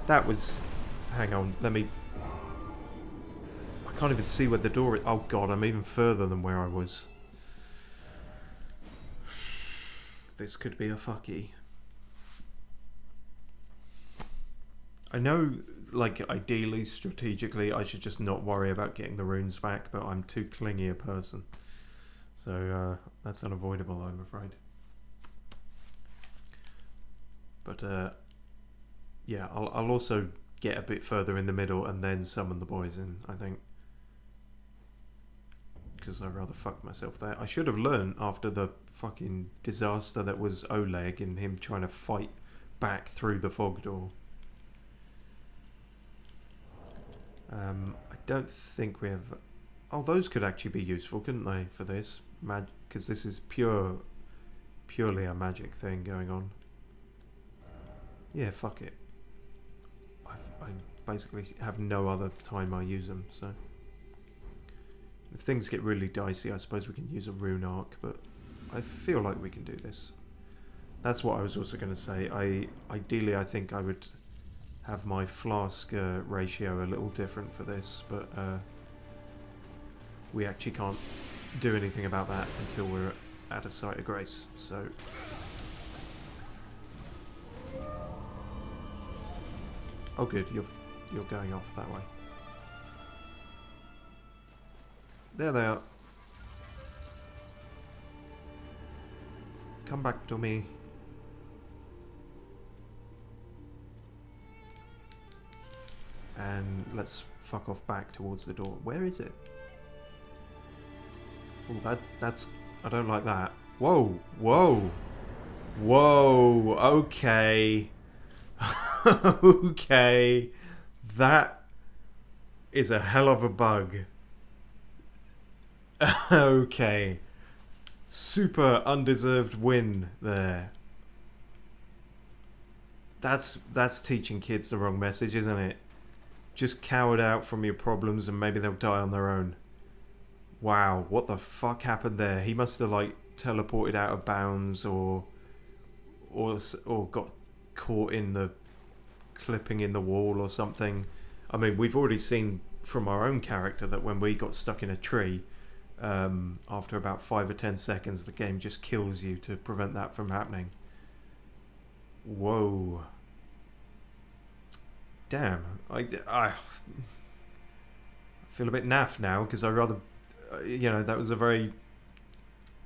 That was... Hang on, let me... I can't even see where the door is. Oh god, I'm even further than where I was. This could be a fucky. I know, like, ideally, strategically, I should just not worry about getting the runes back, but I'm too clingy a person. So, that's unavoidable, I'm afraid. But, yeah, I'll also get a bit further in the middle and then summon the boys in, I think. Because I'd rather fuck myself there. I should have learned after the fucking disaster that was Oleg and him trying to fight back through the fog door. I don't think we have... Oh, those could actually be useful, couldn't they, for this? Because this is purely a magic thing going on. Yeah, fuck it. I basically have no other time I use them, so... If things get really dicey, I suppose we can use a rune arc, but I feel like we can do this. That's what I was also going to say. Ideally, I think I would have my flask ratio a little different for this, but we actually can't do anything about that until we're at a site of grace, so... Oh good, you're going off that way. There they are. Come back to me. And let's fuck off back towards the door. Where is it? Oh, that's... I don't like that. Whoa! Whoa! Whoa! Okay. Okay. That is a hell of a bug. Okay. Super undeserved win there. That's teaching kids the wrong message, isn't it? Just cowered out from your problems and maybe they'll die on their own. Wow, what the fuck happened there? He must have like teleported out of bounds or got caught in the clipping in the wall or something. I mean, we've already seen from our own character that when we got stuck in a tree, after about 5 or 10 seconds, the game just kills you to prevent that from happening. Whoa. Damn. feel a bit naff now because I rather, you know, that was a very.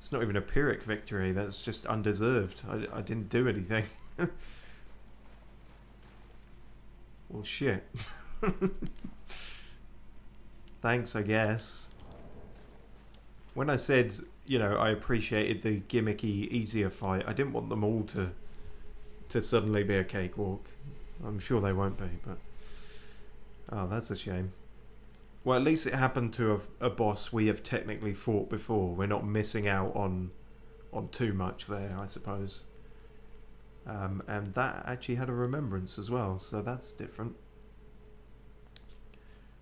It's not even a Pyrrhic victory. That's just undeserved. I didn't do anything. Well, shit. Thanks, I guess. When I said, you know, I appreciated the gimmicky, easier fight, I didn't want them all to suddenly be a cakewalk. I'm sure they won't be, but... Oh, that's a shame. Well, at least it happened to a boss we have technically fought before. We're not missing out on too much there, I suppose. And that actually had a remembrance as well, so that's different.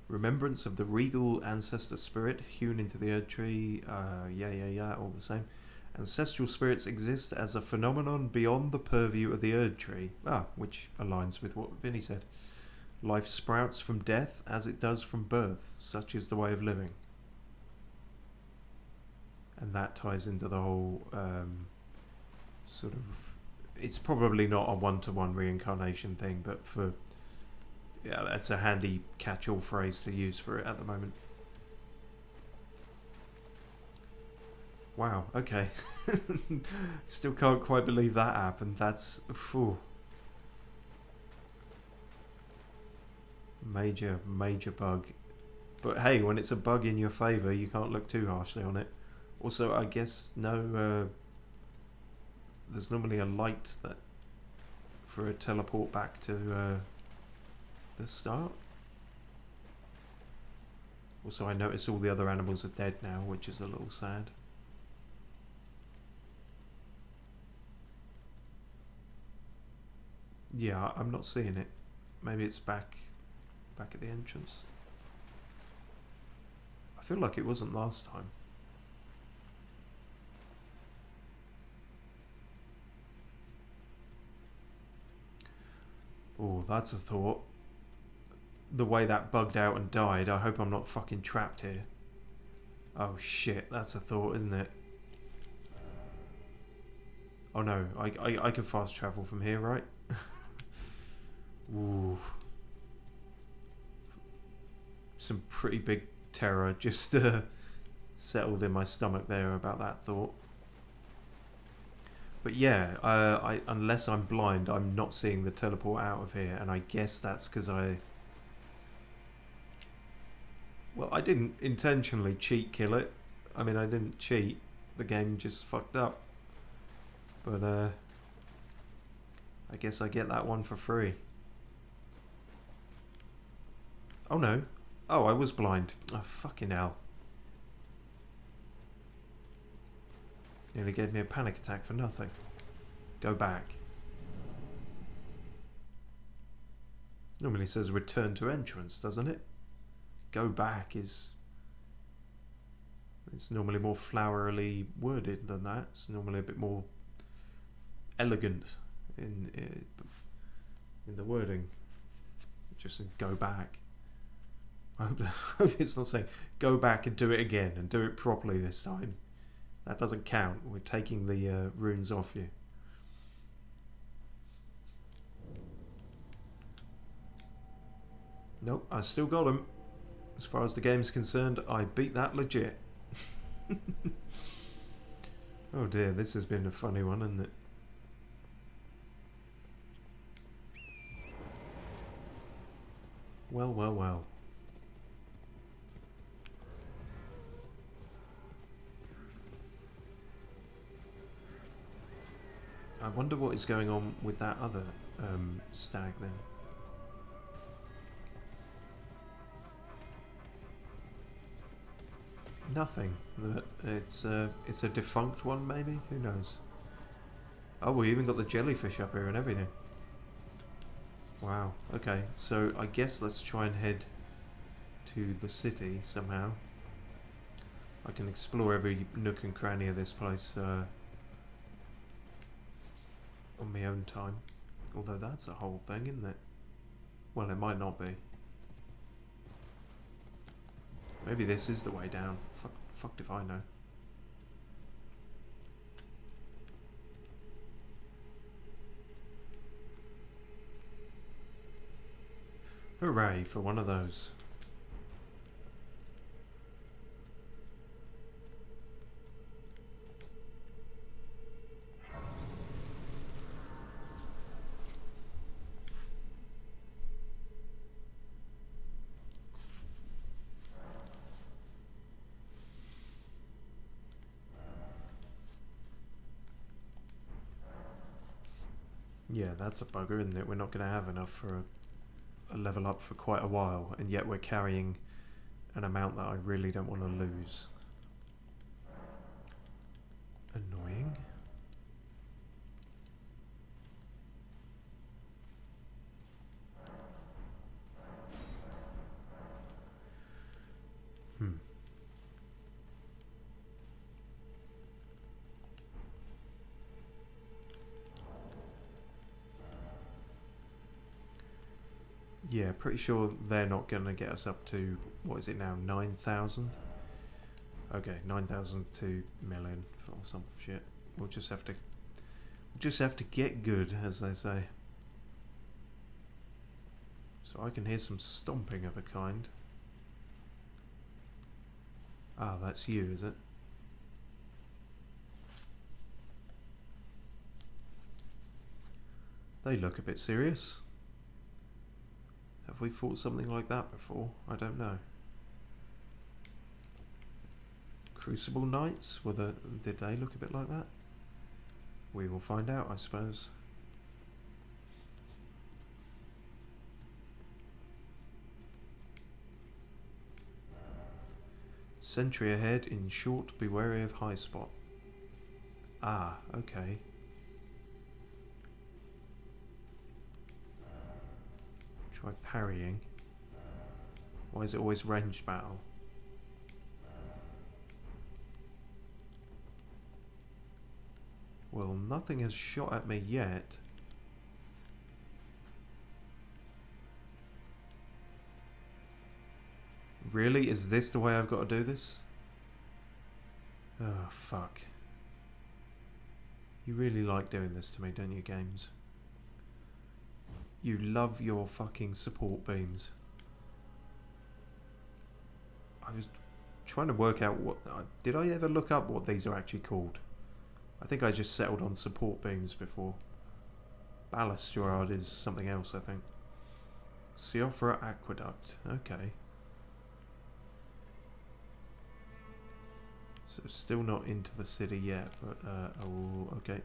Remembrance of the regal ancestor spirit hewn into the Erd tree. Yeah, all the same. Ancestral spirits exist as a phenomenon beyond the purview of the Erd tree. Which aligns with what Vinny said. Life sprouts from death as it does from birth. Such is the way of living. And that ties into the whole sort of... It's probably not a one-to-one reincarnation thing, but for... Yeah, that's a handy catch-all phrase to use for it at the moment. Wow, okay. Still can't quite believe that happened. That's... Phew. Major bug. But hey, when it's a bug in your favour, you can't look too harshly on it. Also, I guess no... there's normally a light that for a teleport back to the start. Also, I notice all the other animals are dead now, which is a little sad. Yeah, I'm not seeing it. Maybe it's back at the entrance. I feel like it wasn't last time. Oh, that's a thought. The way that bugged out and died, I hope I'm not fucking trapped here. Oh shit, that's a thought, isn't it? Oh no, I can fast travel from here, right? Ooh. Some pretty big terror just settled in my stomach there about that thought. But yeah, unless I'm blind, I'm not seeing the teleport out of here, and I guess that's because well, I didn't intentionally cheat kill it. I mean, I didn't cheat. The game just fucked up. But I guess I get that one for free. Oh no. Oh, I was blind. Oh, fucking hell. Nearly gave me a panic attack for nothing. Go back. Normally says return to entrance, doesn't it? Go back is... It's normally more flowerily worded than that. It's normally a bit more elegant in the wording. Just go back. I hope it's not saying go back and do it again and do it properly this time. That doesn't count. We're taking the runes off you. Nope, I still got them. As far as the game's concerned, I beat that legit. Oh dear, this has been a funny one, hasn't it? Well, well, well. I wonder what is going on with that other stag then. Nothing. It's a defunct one, maybe? Who knows? Oh, we even got the jellyfish up here and everything. Wow. Okay, so I guess let's try and head to the city somehow. I can explore every nook and cranny of this place on my own time. Although that's a whole thing, isn't it? Well, it might not be. Maybe this is the way down. Fucked if I know. Hooray for one of those. Yeah, that's a bugger, isn't it? We're not going to have enough for a level up for quite a while, and yet we're carrying an amount that I really don't want to lose. Annoying. Yeah, pretty sure they're not going to get us up to, what is it now, 9,000? Okay, 9,000 to million or some shit. We'll just have to get good, as they say. So I can hear some stomping of a kind. Ah, that's you, is it? They look a bit serious. Have we fought something like that before? I don't know. Crucible Knights? Did they look a bit like that? We will find out, I suppose. Sentry ahead, in short, be wary of high spot. Ah, okay. Try parrying. Why is it always ranged battle? Well, nothing has shot at me yet. Really? Is this the way I've got to do this? Oh, fuck. You really like doing this to me, don't you, games? You love your fucking support beams. I was trying to work out what... did I ever look up what these are actually called? I think I just settled on support beams before. Balustrade is something else, I think. Siofra Aqueduct. Okay. So still not into the city yet, but... oh, okay.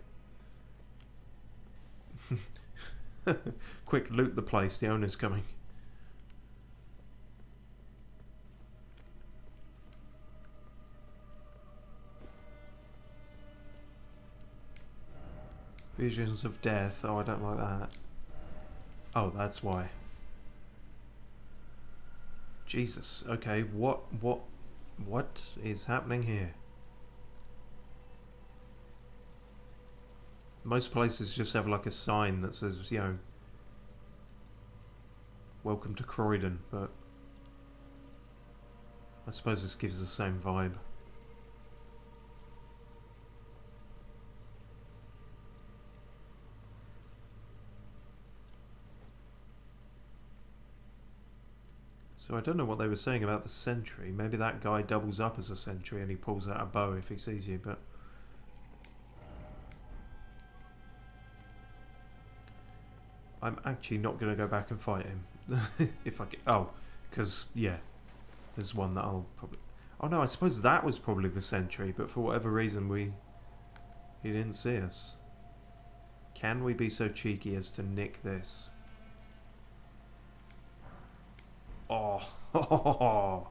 Quick, loot the place. The owner's coming. Visions of death. Oh, I don't like that. Oh, that's why. Jesus. Okay, what is happening here? Most places just have like a sign that says, you know, welcome to Croydon, but I suppose this gives the same vibe. So I don't know what they were saying about the sentry. Maybe that guy doubles up as a sentry and he pulls out a bow if he sees you, but... I'm actually not going to go back and fight him. If I can... Oh, because, yeah. There's one that I'll probably... Oh no, I suppose that was probably the sentry, but for whatever reason he didn't see us. Can we be so cheeky as to nick this? Oh,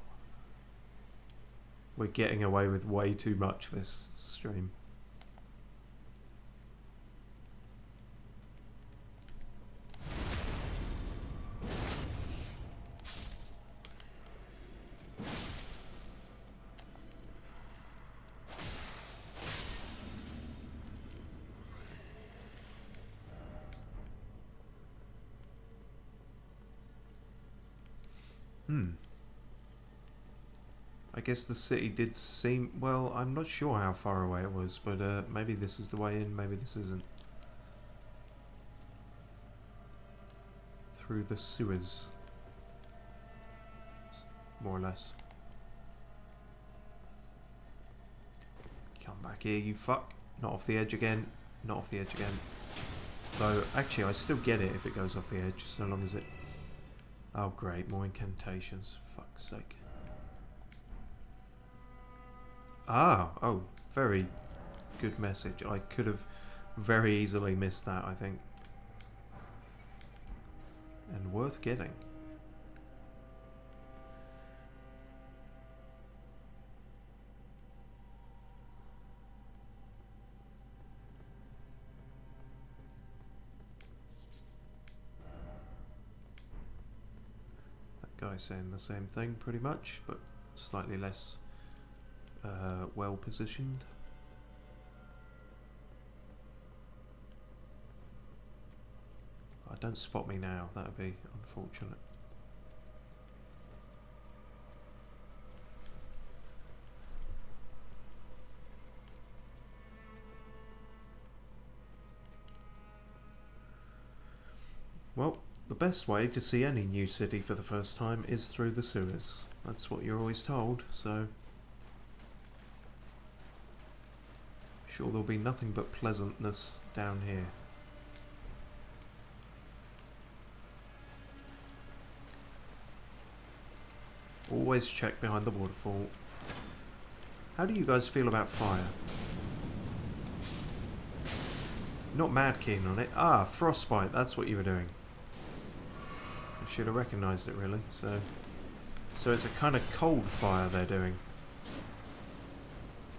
we're getting away with way too much this stream. I guess the city did seem... Well, I'm not sure how far away it was, but maybe this is the way in, maybe this isn't. Through the sewers. More or less. Come back here, you fuck. Not off the edge again. Not off the edge again. Though, actually, I still get it if it goes off the edge, so long as it... Oh, great. More incantations. Fuck's sake. Ah, oh, very good message. I could have very easily missed that, I think. and worth getting. That guy's saying the same thing pretty much, but slightly less well positioned. Don't spot me now, that would be unfortunate. Well, the best way to see any new city for the first time is through the sewers. That's what you're always told, so... sure there'll be nothing but pleasantness down here. Always check behind the waterfall. How do you guys feel about fire? Not mad keen on it. Ah, frostbite, that's what you were doing. I should have recognised it really. So it's a kind of cold fire they're doing.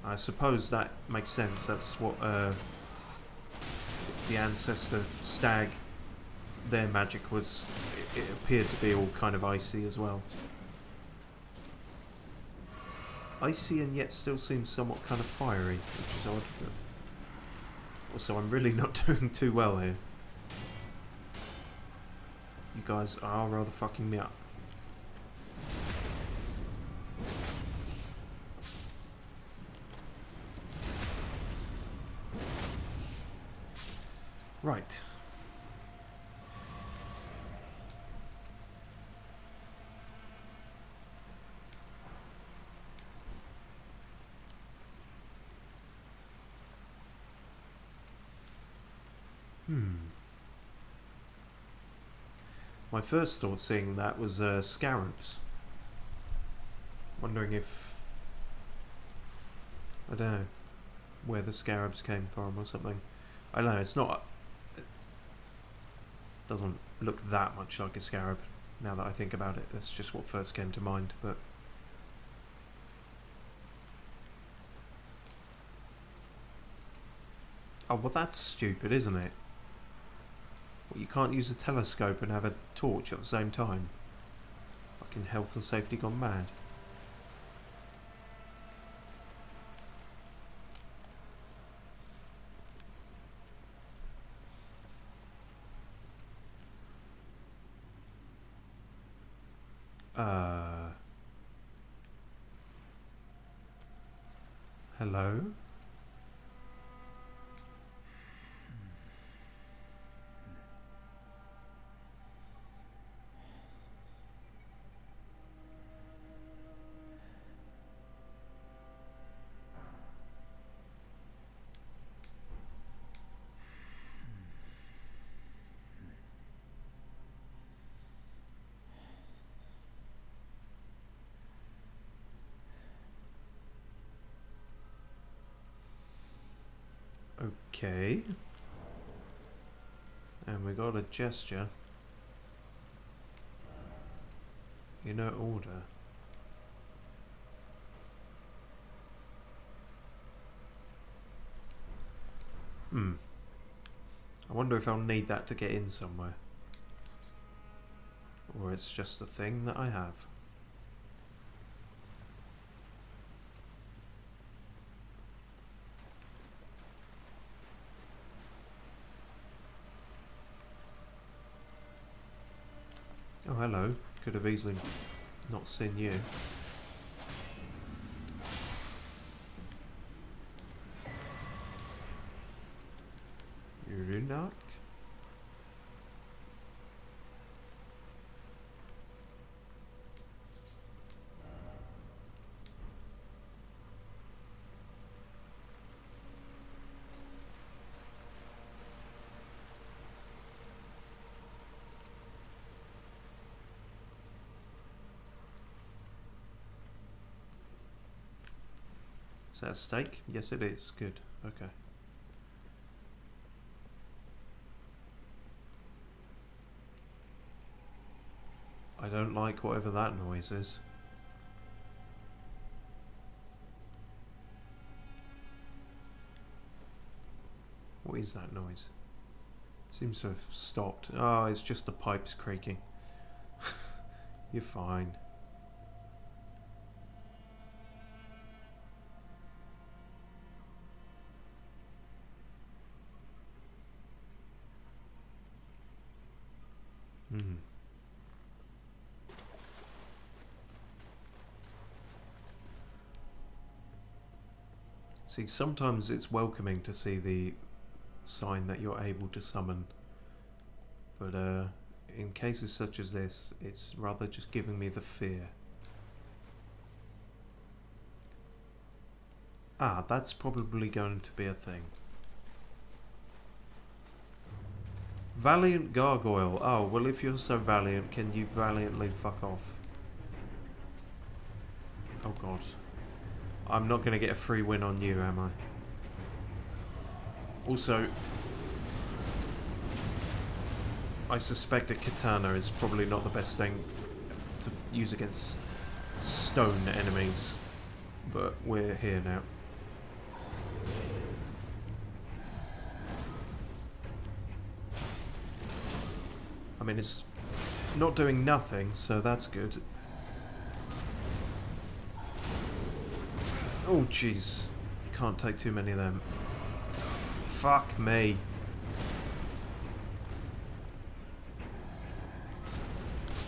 I suppose that makes sense. That's what the ancestor stag, their magic was. It appeared to be all kind of icy as well. Icy and yet still seems somewhat kind of fiery, which is odd. But also, I'm really not doing too well here. You guys are rather fucking me up. Right. My first thought seeing that was scarabs. Wondering if... I don't know, where the scarabs came from or something. I don't know, it's not... It doesn't look that much like a scarab, now that I think about it. That's just what first came to mind, but... Oh, well that's stupid, isn't it? Well, you can't use a telescope and have a torch at the same time. Fucking health and safety gone mad. Hello? Okay. And we got a gesture. In order. I wonder if I'll need that to get in somewhere. Or it's just a thing that I have. Oh, hello. Could have easily not seen you. You're not? Is that a steak? Yes, it is. Good. Okay. I don't like whatever that noise is. What is that noise? Seems to have stopped. Oh, it's just the pipes creaking. You're fine. See, sometimes it's welcoming to see the sign that you're able to summon, but in cases such as this, it's rather just giving me the fear. Ah, that's probably going to be a thing. Valiant Gargoyle. Oh, well, if you're so valiant, can you valiantly fuck off? Oh god. I'm not going to get a free win on you, am I? Also, I suspect a katana is probably not the best thing to use against stone enemies, but we're here now. I mean, it's not doing nothing, so that's good. Oh, jeez. Can't take too many of them. Fuck me.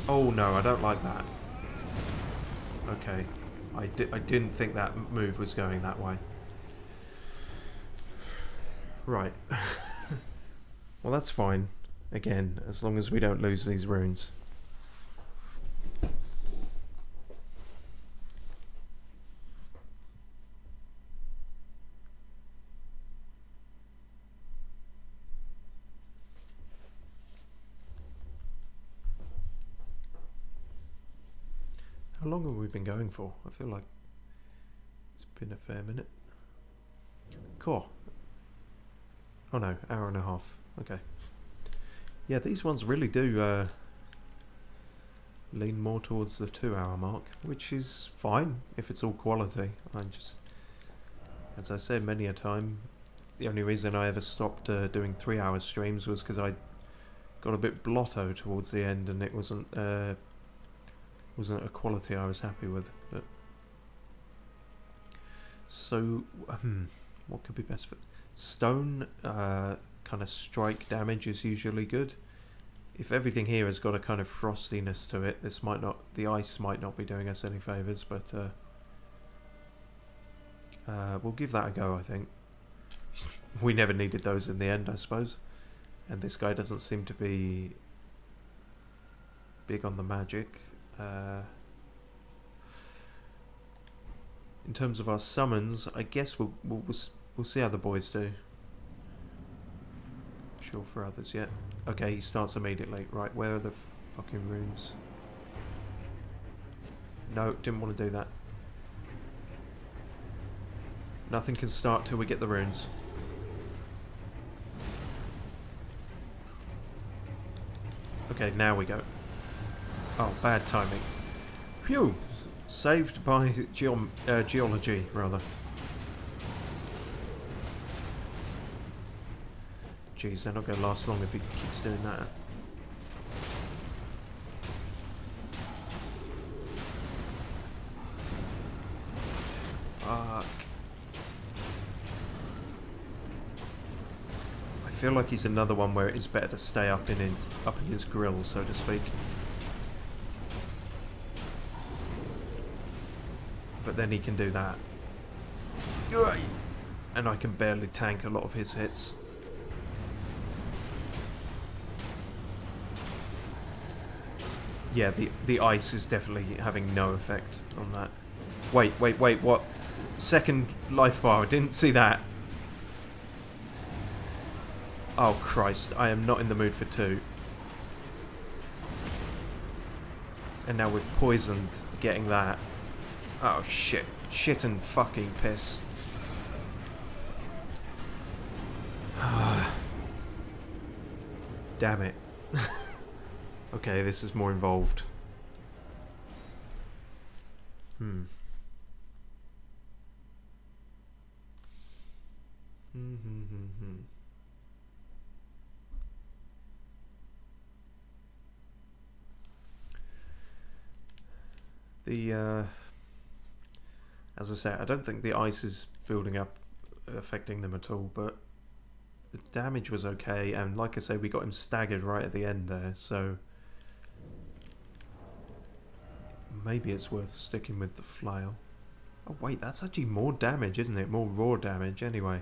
Oh no, I don't like that. Okay. I didn't think that move was going that way. Right. Well, that's fine. Again, as long as we don't lose these runes. How long have we been going for? I feel like it's been a fair minute. Cool. Oh no, hour and a half. Okay. Yeah, these ones really do lean more towards the 2-hour mark, which is fine if it's all quality. I just, as I said many a time, the only reason I ever stopped doing 3-hour streams was because I got a bit blotto towards the end, and it wasn't a quality I was happy with. But so, what could be best for stone? Kind of strike damage is usually good. If everything here has got a kind of frostiness to it, this might not. The ice might not be doing us any favors, but we'll give that a go. I think we never needed those in the end, I suppose. And this guy doesn't seem to be big on the magic. In terms of our summons, I guess we'll see how the boys do. Sure for others yet. Okay, he starts immediately. Right, where are the fucking runes? No, didn't want to do that. Nothing can start till we get the runes. Okay, now we go. Oh, bad timing. Phew! Saved by geology, rather. Jeez, they're not going to last long if he keeps doing that. Fuck. I feel like he's another one where it's better to stay up in his grill, so to speak. But then he can do that. And I can barely tank a lot of his hits. Yeah, the ice is definitely having no effect on that. Wait, what? Second life bar, I didn't see that. Oh Christ, I am not in the mood for 2. And now we're poisoned getting that. Oh shit. Shit and fucking piss. Damn it. Okay, this is more involved. Hmm. The as I say, I don't think the ice is building up, affecting them at all, but the damage was okay, and like I say, we got him staggered right at the end there, so maybe it's worth sticking with the flail. Oh wait, that's actually more damage, isn't it? More raw damage anyway.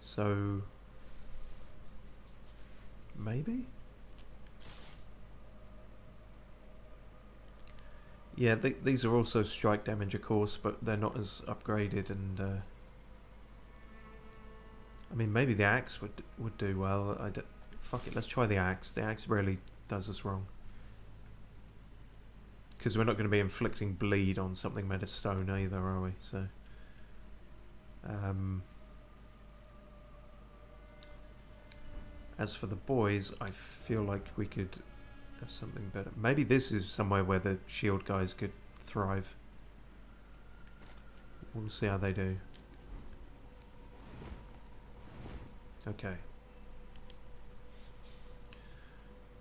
So maybe? Yeah, these are also strike damage, of course, but they're not as upgraded, and I mean, maybe the axe would do well. Fuck it, let's try the axe. The axe really does us wrong. Because we're not going to be inflicting bleed on something made of stone either, are we? So, as for the boys, I feel like we could have something better. Maybe this is somewhere where the shield guys could thrive. We'll see how they do. Okay.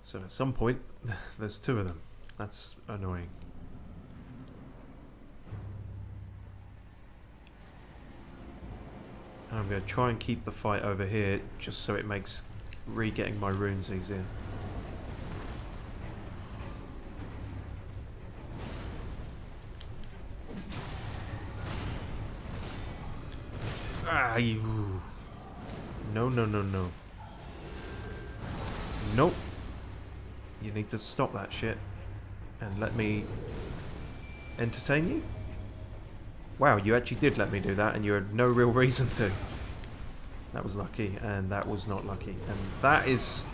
So at some point, there's two of them. That's annoying. I'm going to try and keep the fight over here just so it makes re-getting my runes easier. Ah, you... No, no, no, no. Nope. You need to stop that shit and let me entertain you? Wow, you actually did let me do that, and you had no real reason to. That was lucky, and that was not lucky. And that is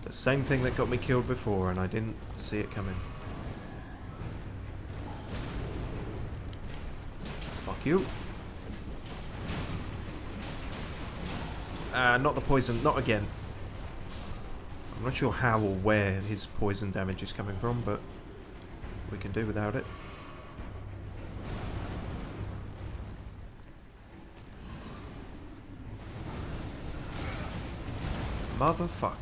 the same thing that got me killed before, and I didn't see it coming. Fuck you. Not the poison, not again. I'm not sure how or where his poison damage is coming from, but we can do without it. Motherfucker.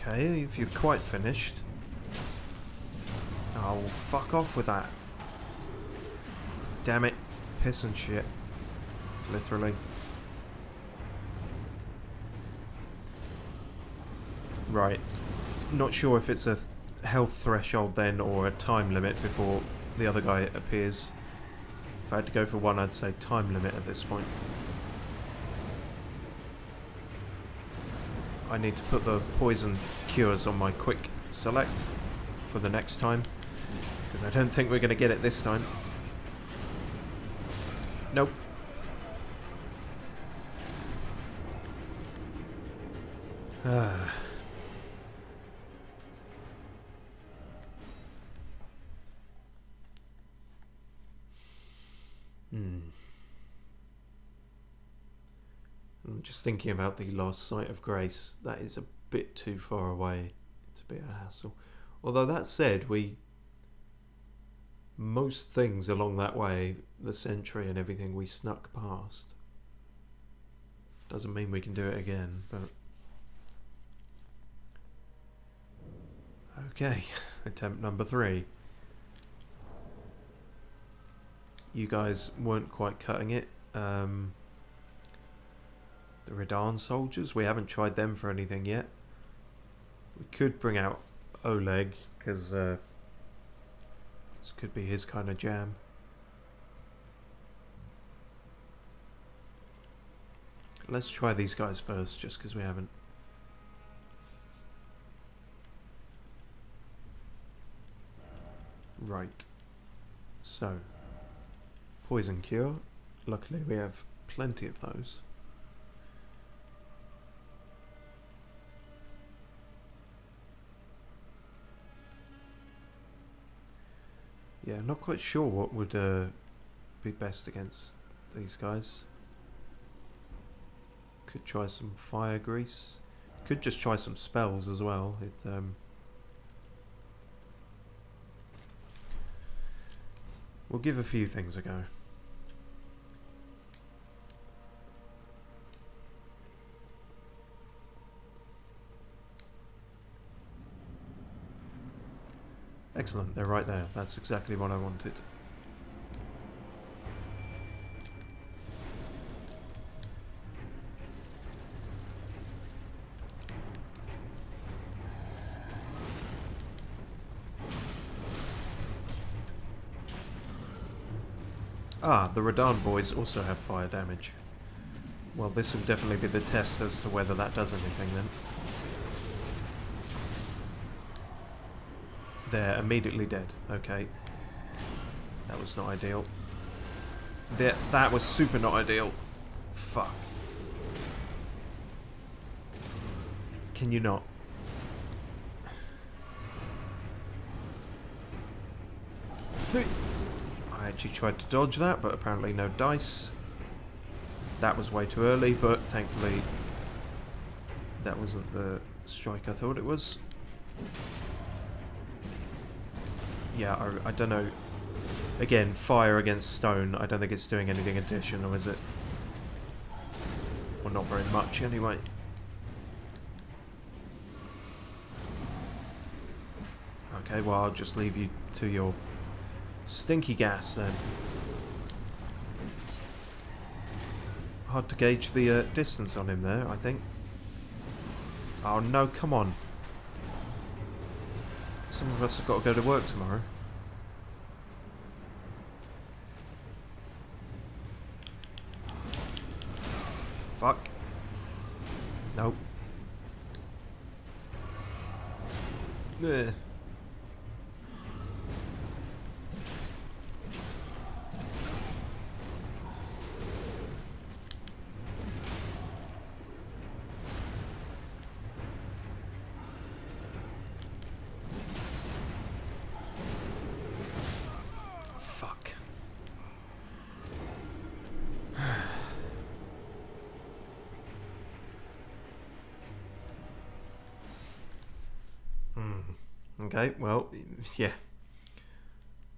Okay, if you're quite finished. Oh, fuck off with that. Damn it. Piss and shit. Literally. Right. Not sure if it's a health threshold then or a time limit before the other guy appears. If I had to go for one, I'd say time limit at this point. I need to put the poison cures on my quick select for the next time, because I don't think we're going to get it this time. Nope. I'm just thinking about the lost sight of grace. That is a bit too far away to be a hassle. Although that said, most things along that way, the sentry and everything, we snuck past. Doesn't mean we can do it again, but... Okay, attempt number 3. You guys weren't quite cutting it. The Redan soldiers, we haven't tried them for anything yet. We could bring out Oleg, because this could be his kind of jam. Let's try these guys first, just because we haven't. Right. So, poison cure. Luckily we have plenty of those. Yeah, not quite sure what would be best against these guys. Could try some fire grease. Could just try some spells as well. We'll give a few things a go. Excellent, they're right there. That's exactly what I wanted. Ah, the Radahn boys also have fire damage. Well, this will definitely be the test as to whether that does anything then. They're immediately dead. Okay. That was not ideal. That was super not ideal. Fuck. Can you not? I actually tried to dodge that, but apparently no dice. That was way too early, but thankfully that wasn't the strike I thought it was. Yeah, I don't know. Again, fire against stone. I don't think it's doing anything additional, is it? Well, not very much, anyway. Okay, well, I'll just leave you to your stinky gas, then. Hard to gauge the distance on him there, I think. Oh, no, come on. Some of us have got to go to work tomorrow. Fuck. Nope. Ugh. Okay, well, yeah.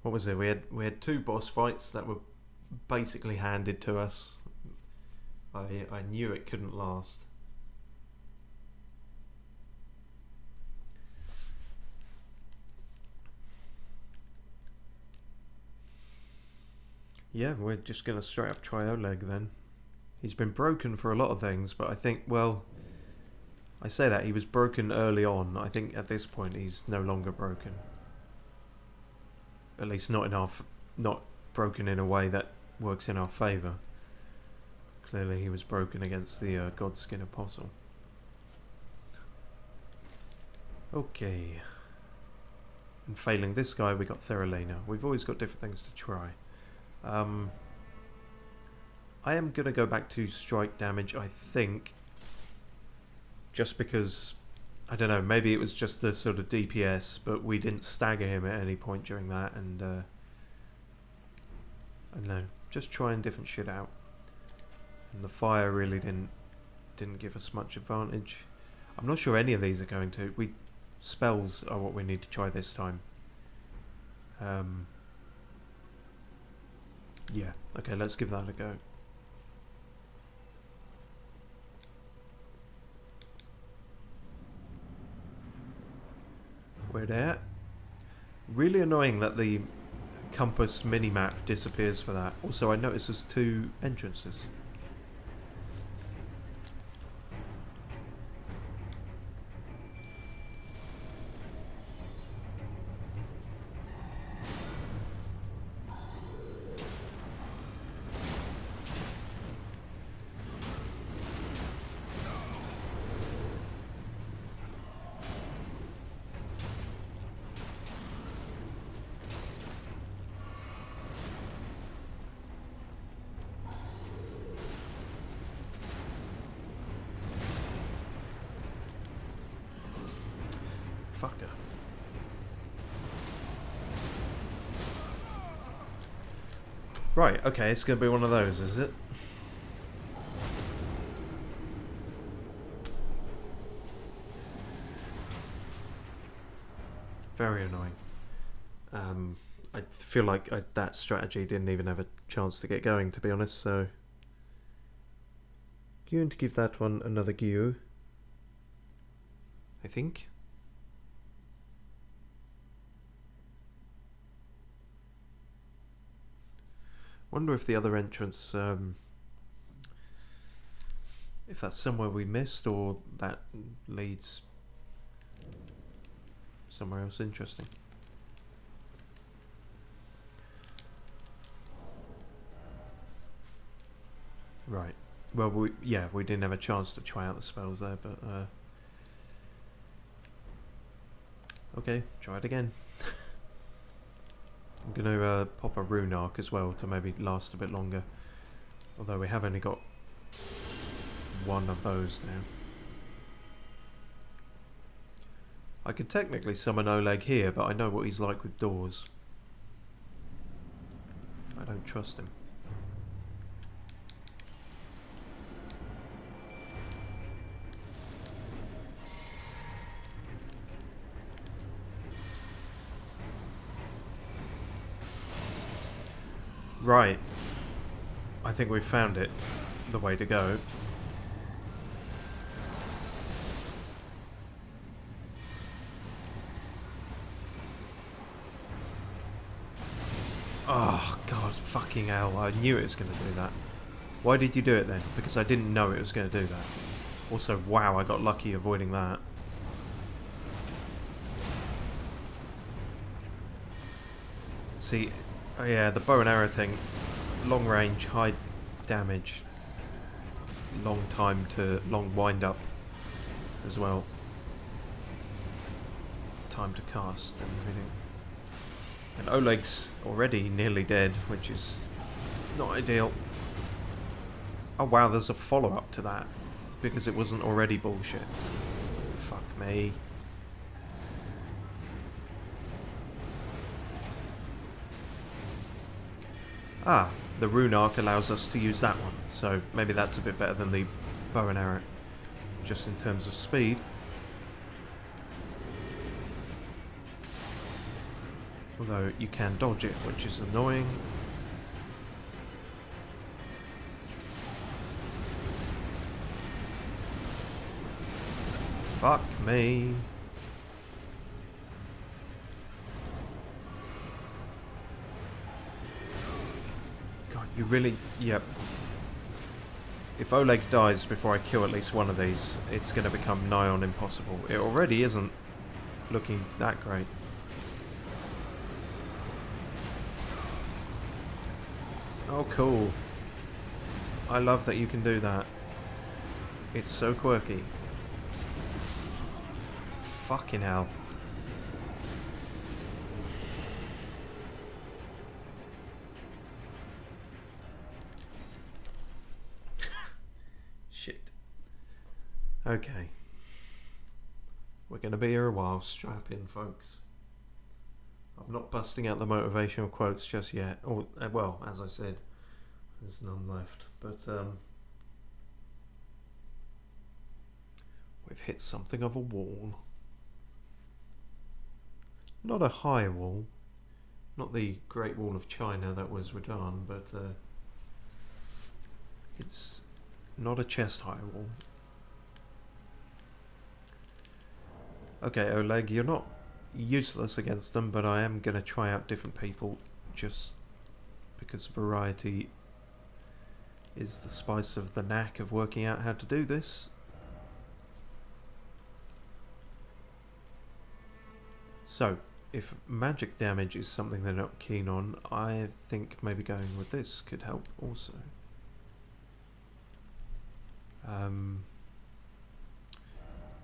What was it? We had two boss fights that were basically handed to us. I knew it couldn't last. Yeah, we're just going to straight up try Oleg then. He's been broken for a lot of things, but I think, well, I say that, he was broken early on. I think at this point he's no longer broken. At least not broken in a way that works in our favour. Clearly he was broken against the Godskin Apostle. Okay. And failing this guy, we got Theralina. We've always got different things to try. I am going to go back to strike damage, I think. Just because, I don't know, maybe it was just the sort of DPS, but we didn't stagger him at any point during that, and I don't know, just trying different shit out. And the fire really didn't give us much advantage. I'm not sure any of these are going to. Spells are what we need to try this time. Yeah, okay, let's give that a go. We're there. Really annoying that the compass mini-map disappears for that. Also, I notice there's two entrances. Fucker. Right, okay, it's going to be one of those, is it? Very annoying. I feel like that strategy didn't even have a chance to get going, to be honest, so... Going to give that one another go, I think. Wonder if the other entrance, if that's somewhere we missed or that leads somewhere else interesting. Right. Well, we didn't have a chance to try out the spells there, but okay, try it again. I'm going to pop a rune arc as well to maybe last a bit longer. Although we have only got one of those now. I could technically summon Oleg here, but I know what he's like with doors. I don't trust him. Right. I think we've found it. The way to go. Oh, God, fucking hell. I knew it was going to do that. Why did you do it then? Because I didn't know it was going to do that. Also, wow, I got lucky avoiding that. See, oh yeah, the bow and arrow thing. Long range, high damage. Long wind up as well. Time to cast and everything. And Oleg's already nearly dead, which is not ideal. Oh wow, there's a follow-up to that. Because it wasn't already bullshit. Fuck me. Ah, the rune arc allows us to use that one. So maybe that's a bit better than the bow and arrow. Just in terms of speed. Although you can dodge it, which is annoying. Fuck me. God, you really... Yep. If Oleg dies before I kill at least one of these, it's going to become nigh on impossible. It already isn't looking that great. Oh, cool. I love that you can do that. It's so quirky. Fucking hell. Shit. Okay. We're going to be here a while. Strap in, folks. I'm not busting out the motivational quotes just yet. Or, well, as I said, there's none left. But, we've hit something of a wall. Not a high wall. Not the Great Wall of China that was Radan, but, it's not a chest-high wall. Okay, Oleg, you're not useless against them, but I am going to try out different people just because variety is the spice of the knack of working out how to do this. So, if magic damage is something they're not keen on, I think maybe going with this could help also.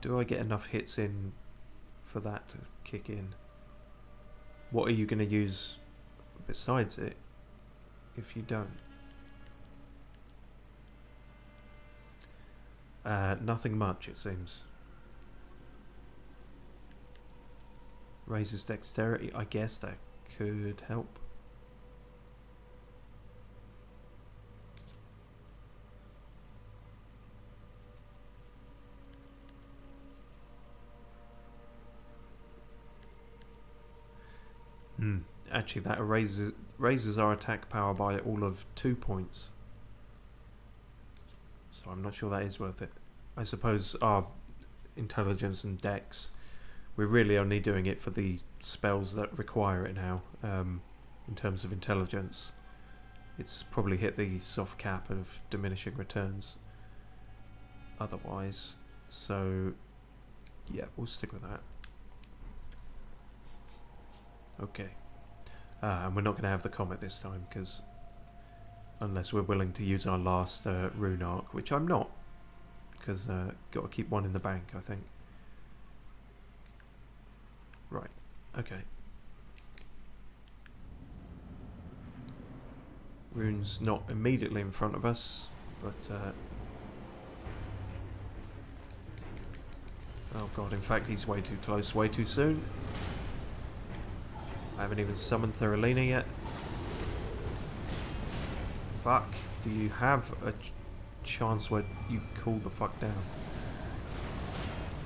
Do I get enough hits in for that to kick in? What are you going to use besides it if you don't? Nothing much, it seems. Raises dexterity, I guess that could help. Actually, that raises our attack power by all of 2 points. So I'm not sure that is worth it. I suppose our intelligence and dex, we're really only doing it for the spells that require it now. In terms of intelligence, it's probably hit the soft cap of diminishing returns otherwise. So yeah, we'll stick with that. Okay. And we're not going to have the comet this time, because unless we're willing to use our last rune arc, which I'm not, because got to keep one in the bank, I think. Right. Okay. Rune's not immediately in front of us, but oh god, in fact he's way too close, way too soon. I haven't even summoned Theralina yet. Fuck. Do you have a chance where you cool the fuck down?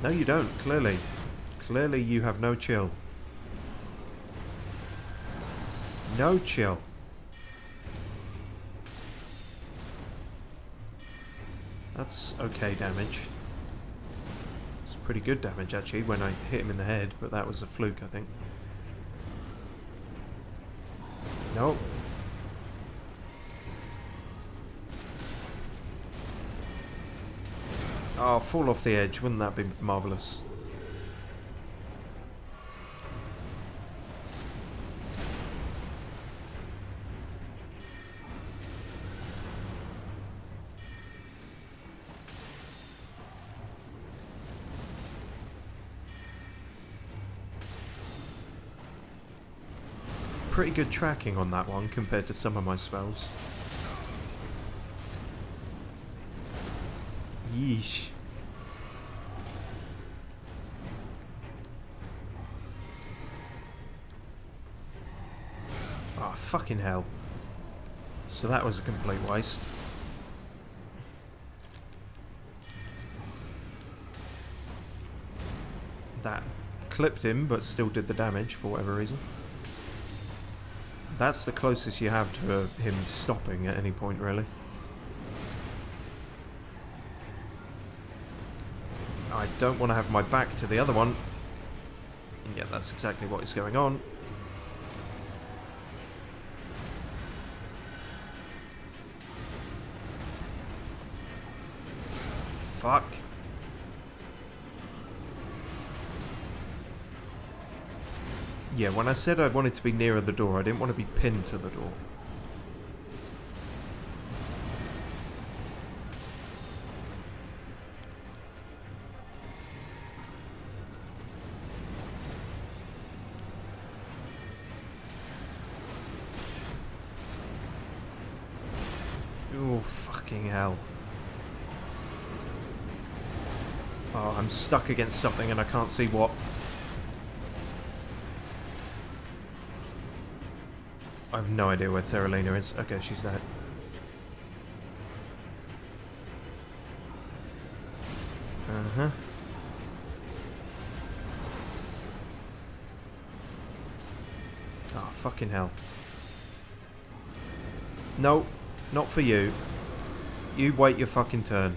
No you don't, clearly. Clearly you have no chill. No chill. That's okay damage. It's pretty good damage actually when I hit him in the head, but that was a fluke I think. Nope. Oh, fall off the edge. Wouldn't that be marvellous? Pretty good tracking on that one compared to some of my spells. Yeesh. Oh, fucking hell. So that was a complete waste. That clipped him, but still did the damage for whatever reason. That's the closest you have to him stopping at any point, really. I don't want to have my back to the other one. Yeah, that's exactly what is going on. Fuck. Yeah, when I said I wanted to be nearer the door, I didn't want to be pinned to the door. Oh, fucking hell. Oh, I'm stuck against something and I can't see what. I have no idea where Theralina is. Okay, she's there. Uh-huh. Oh, fucking hell. No, not for you. You wait your fucking turn.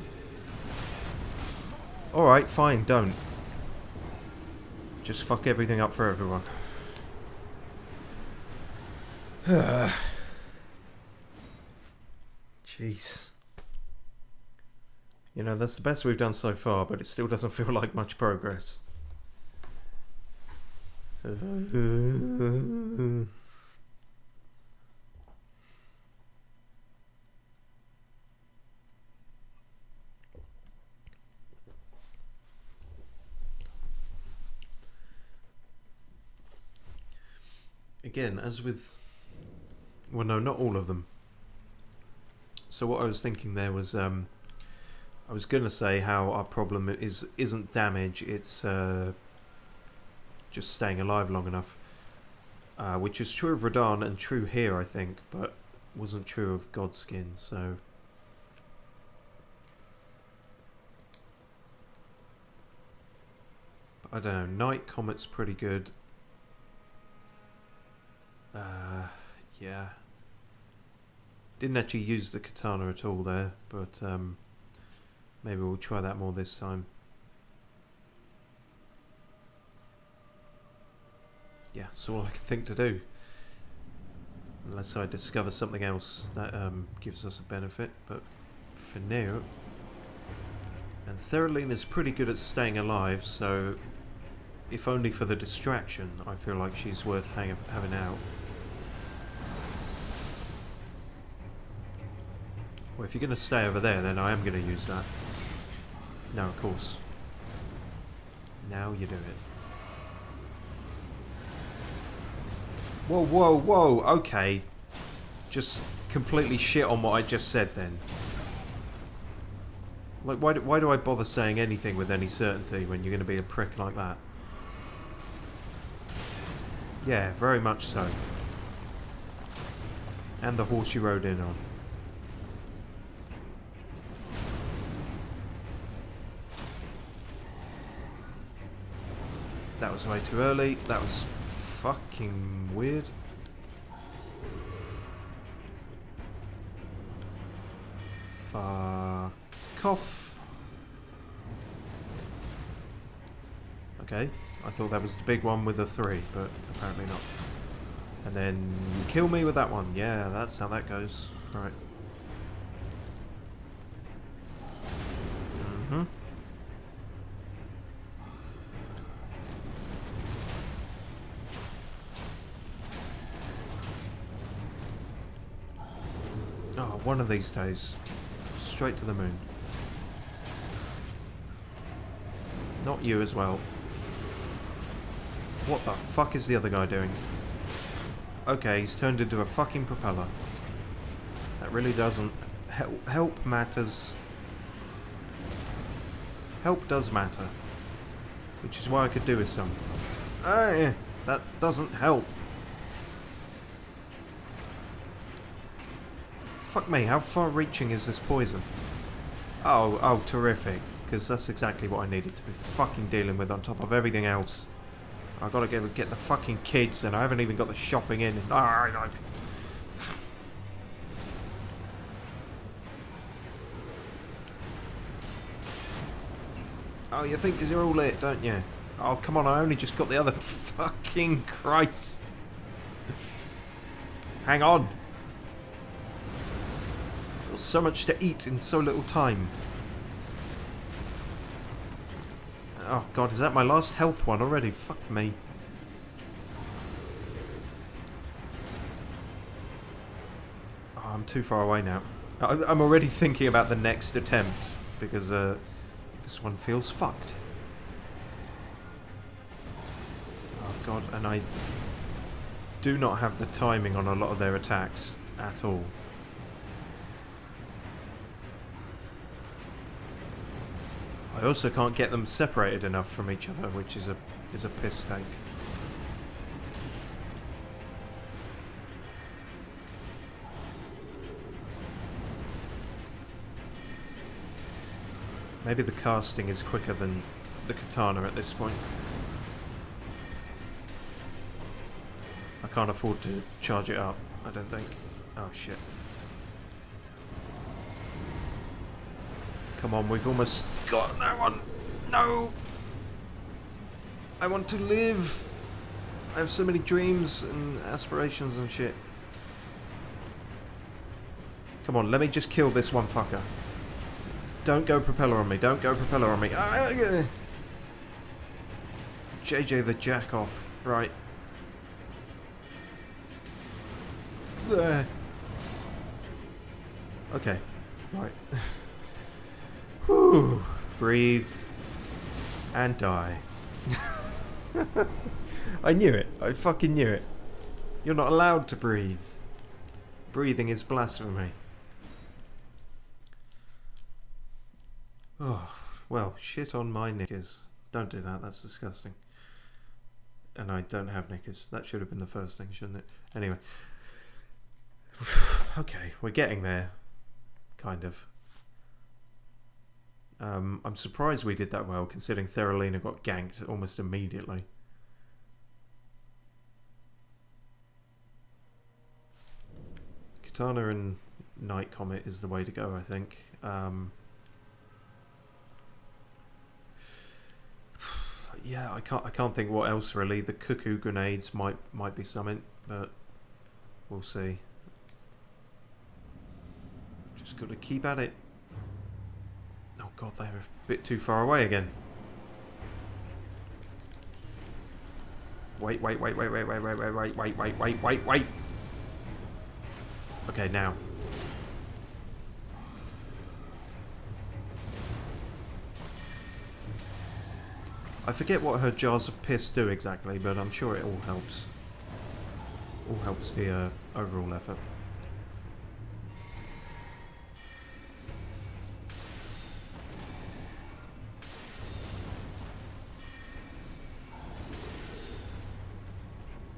Alright, fine, don't. Just fuck everything up for everyone. Jeez. You know, that's the best we've done so far, but it still doesn't feel like much progress. Again, as with... Well, no, not all of them. So what I was thinking there was... I was going to say how our problem isn't damage, it's just staying alive long enough. Which is true of Radahn and true here, I think, but wasn't true of Godskin, so... But I don't know, Night Comet's pretty good. Yeah. Didn't actually use the katana at all there, but maybe we'll try that more this time. Yeah, that's all I can think to do. Unless I discover something else that gives us a benefit, but for now... And Theralina is pretty good at staying alive, so if only for the distraction, I feel like she's worth having out. Well, if you're going to stay over there, then I am going to use that. No, of course. Now you do it. Whoa, whoa, whoa, okay. Just completely shit on what I just said then. Like, why do I bother saying anything with any certainty when you're going to be a prick like that? Yeah, very much so. And the horse you rode in on. That was way too early. That was fucking weird. Cough. Okay, I thought that was the big one with a 3, but apparently not. And then kill me with that one. Yeah, that's how that goes. Right. Mm-hmm. Oh, one of these days, straight to the moon. Not you as well. What the fuck is the other guy doing? Okay, he's turned into a fucking propeller. That really doesn't... Help matters. Help does matter. Which is why I could do with some. Yeah, that doesn't help. Fuck me, how far-reaching is this poison? Oh, terrific. Because that's exactly what I needed to be fucking dealing with on top of everything else. I've got to get the fucking kids, and I haven't even got the shopping in. Oh, you think you're all lit, don't you? Oh, come on, I only just got the other... Fucking Christ. Hang on. There's so much to eat in so little time. Oh god, is that my last health one already? Fuck me. Oh, I'm too far away now. I'm already thinking about the next attempt, because this one feels fucked. Oh god, and I do not have the timing on a lot of their attacks at all. I also can't get them separated enough from each other, which is a piss take. Maybe the casting is quicker than the katana at this point. I can't afford to charge it up, I don't think. Oh shit. Come on, we've almost got that one. No! I want to live! I have so many dreams and aspirations and shit. Come on, let me just kill this one fucker. Don't go propeller on me, don't go propeller on me. JJ the jack off. Right. There. Okay. Right. Whew. Breathe. And die. I knew it. I fucking knew it. You're not allowed to breathe. Breathing is blasphemy. Oh, well, shit on my knickers. Don't do that, that's disgusting. And I don't have knickers. That should have been the first thing, shouldn't it? Anyway. Okay, we're getting there. Kind of. I'm surprised we did that well, considering Theralina got ganked almost immediately. Katana and Night Comet is the way to go, I think. Yeah, I can't think what else really. The cuckoo grenades might be something, but we'll see. Just got to keep at it. Oh god, they're a bit too far away again. Wait. Okay, now. I forget what her jars of piss do exactly, but I'm sure it all helps. All helps the overall effort.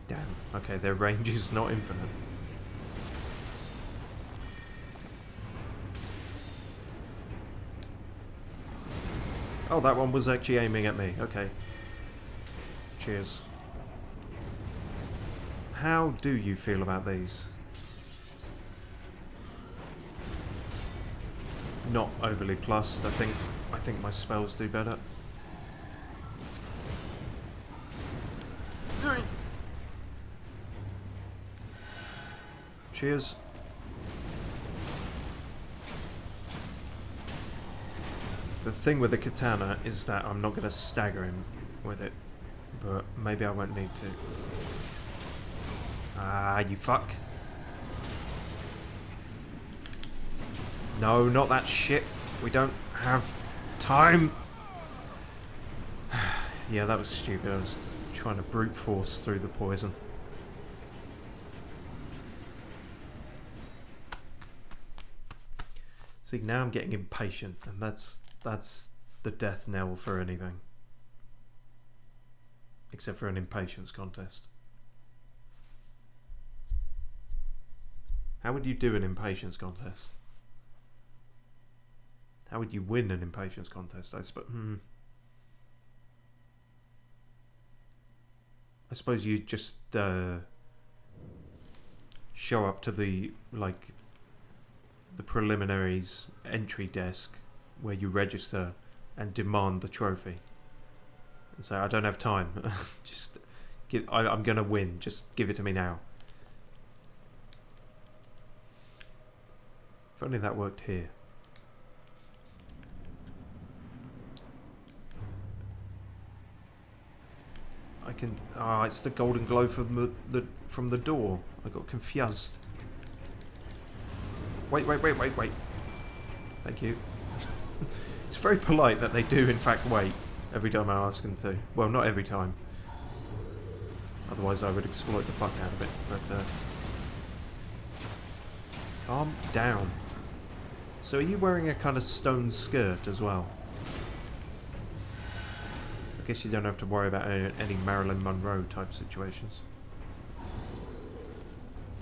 Damn. Okay, their range is not infinite. Oh, that one was actually aiming at me. Okay. Cheers. How do you feel about these? Not overly plussed. I think my spells do better. Cheers. The thing with the katana is that I'm not going to stagger him with it, but maybe I won't need to. Ah, you fuck. No, not that shit. We don't have time. Yeah, that was stupid. I was trying to brute force through the poison. See, now I'm getting impatient, and that's the death knell for anything. Except for an impatience contest. How would you do an impatience contest? How would you win an impatience contest? I suppose you just show up to the the preliminaries entry desk where you register and demand the trophy and say, I don't have time. Just give. I'm gonna win. Just give it to me now. If only that worked here. I can. Ah, it's the golden glow from the door. I got confused. Wait. Thank you. It's very polite that they do in fact wait every time I ask them to. Well, not every time. Otherwise I would exploit the fuck out of it. But calm down. So are you wearing a kind of stone skirt as well? I guess you don't have to worry about any Marilyn Monroe type situations.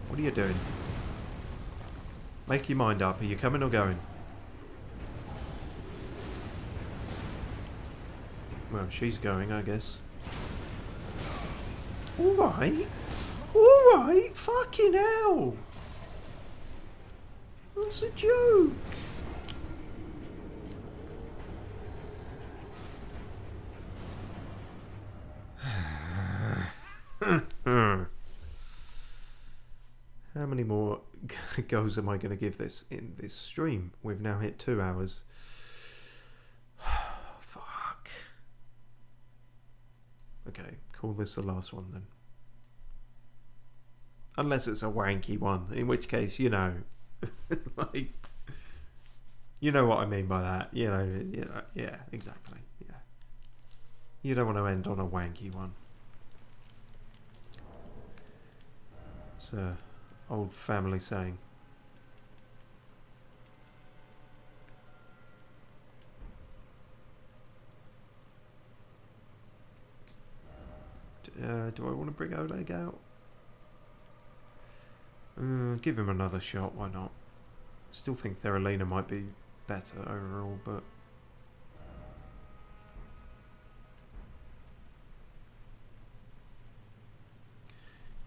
What are you doing? Make your mind up. Are you coming or going? Well, she's going, I guess. Alright. Alright. Fucking hell. That's a joke. How many more goes am I going to give this in this stream? We've now hit 2 hours. Fuck. Okay, call this the last one then. Unless it's a wanky one, in which case, you know, like, you know what I mean by that. You know, yeah, exactly. Yeah. You don't want to end on a wanky one. It's a old family saying. Do I want to bring Oleg out? Give him another shot, why not? Still think Theralina might be better overall, but...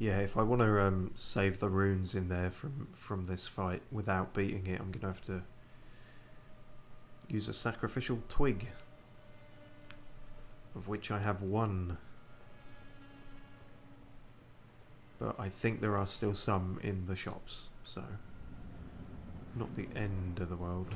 Yeah, if I want to save the runes in there from this fight without beating it, I'm going to have to use a sacrificial twig, of which I have one. But I think there are still some in the shops, so not the end of the world.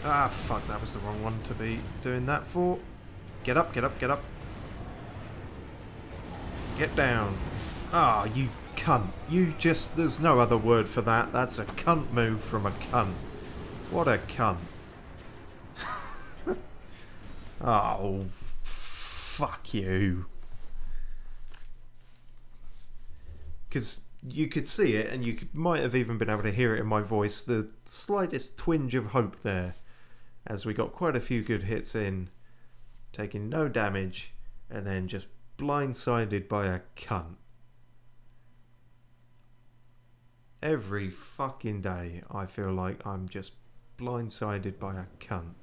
Ah, fuck, that was the wrong one to be doing that for. Get up, get up, get up. Get down. Ah, you cunt. You just... There's no other word for that. That's a cunt move from a cunt. What a cunt. Oh, fuck you. Because you could see it, and might have even been able to hear it in my voice, the slightest twinge of hope there, as we got quite a few good hits in, taking no damage, and then just blindsided by a cunt. Every fucking day I feel like I'm just blindsided by a cunt.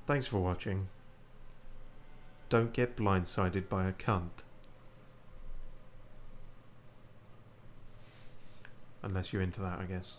Thanks for watching. Don't get blindsided by a cunt. Unless you're into that, I guess.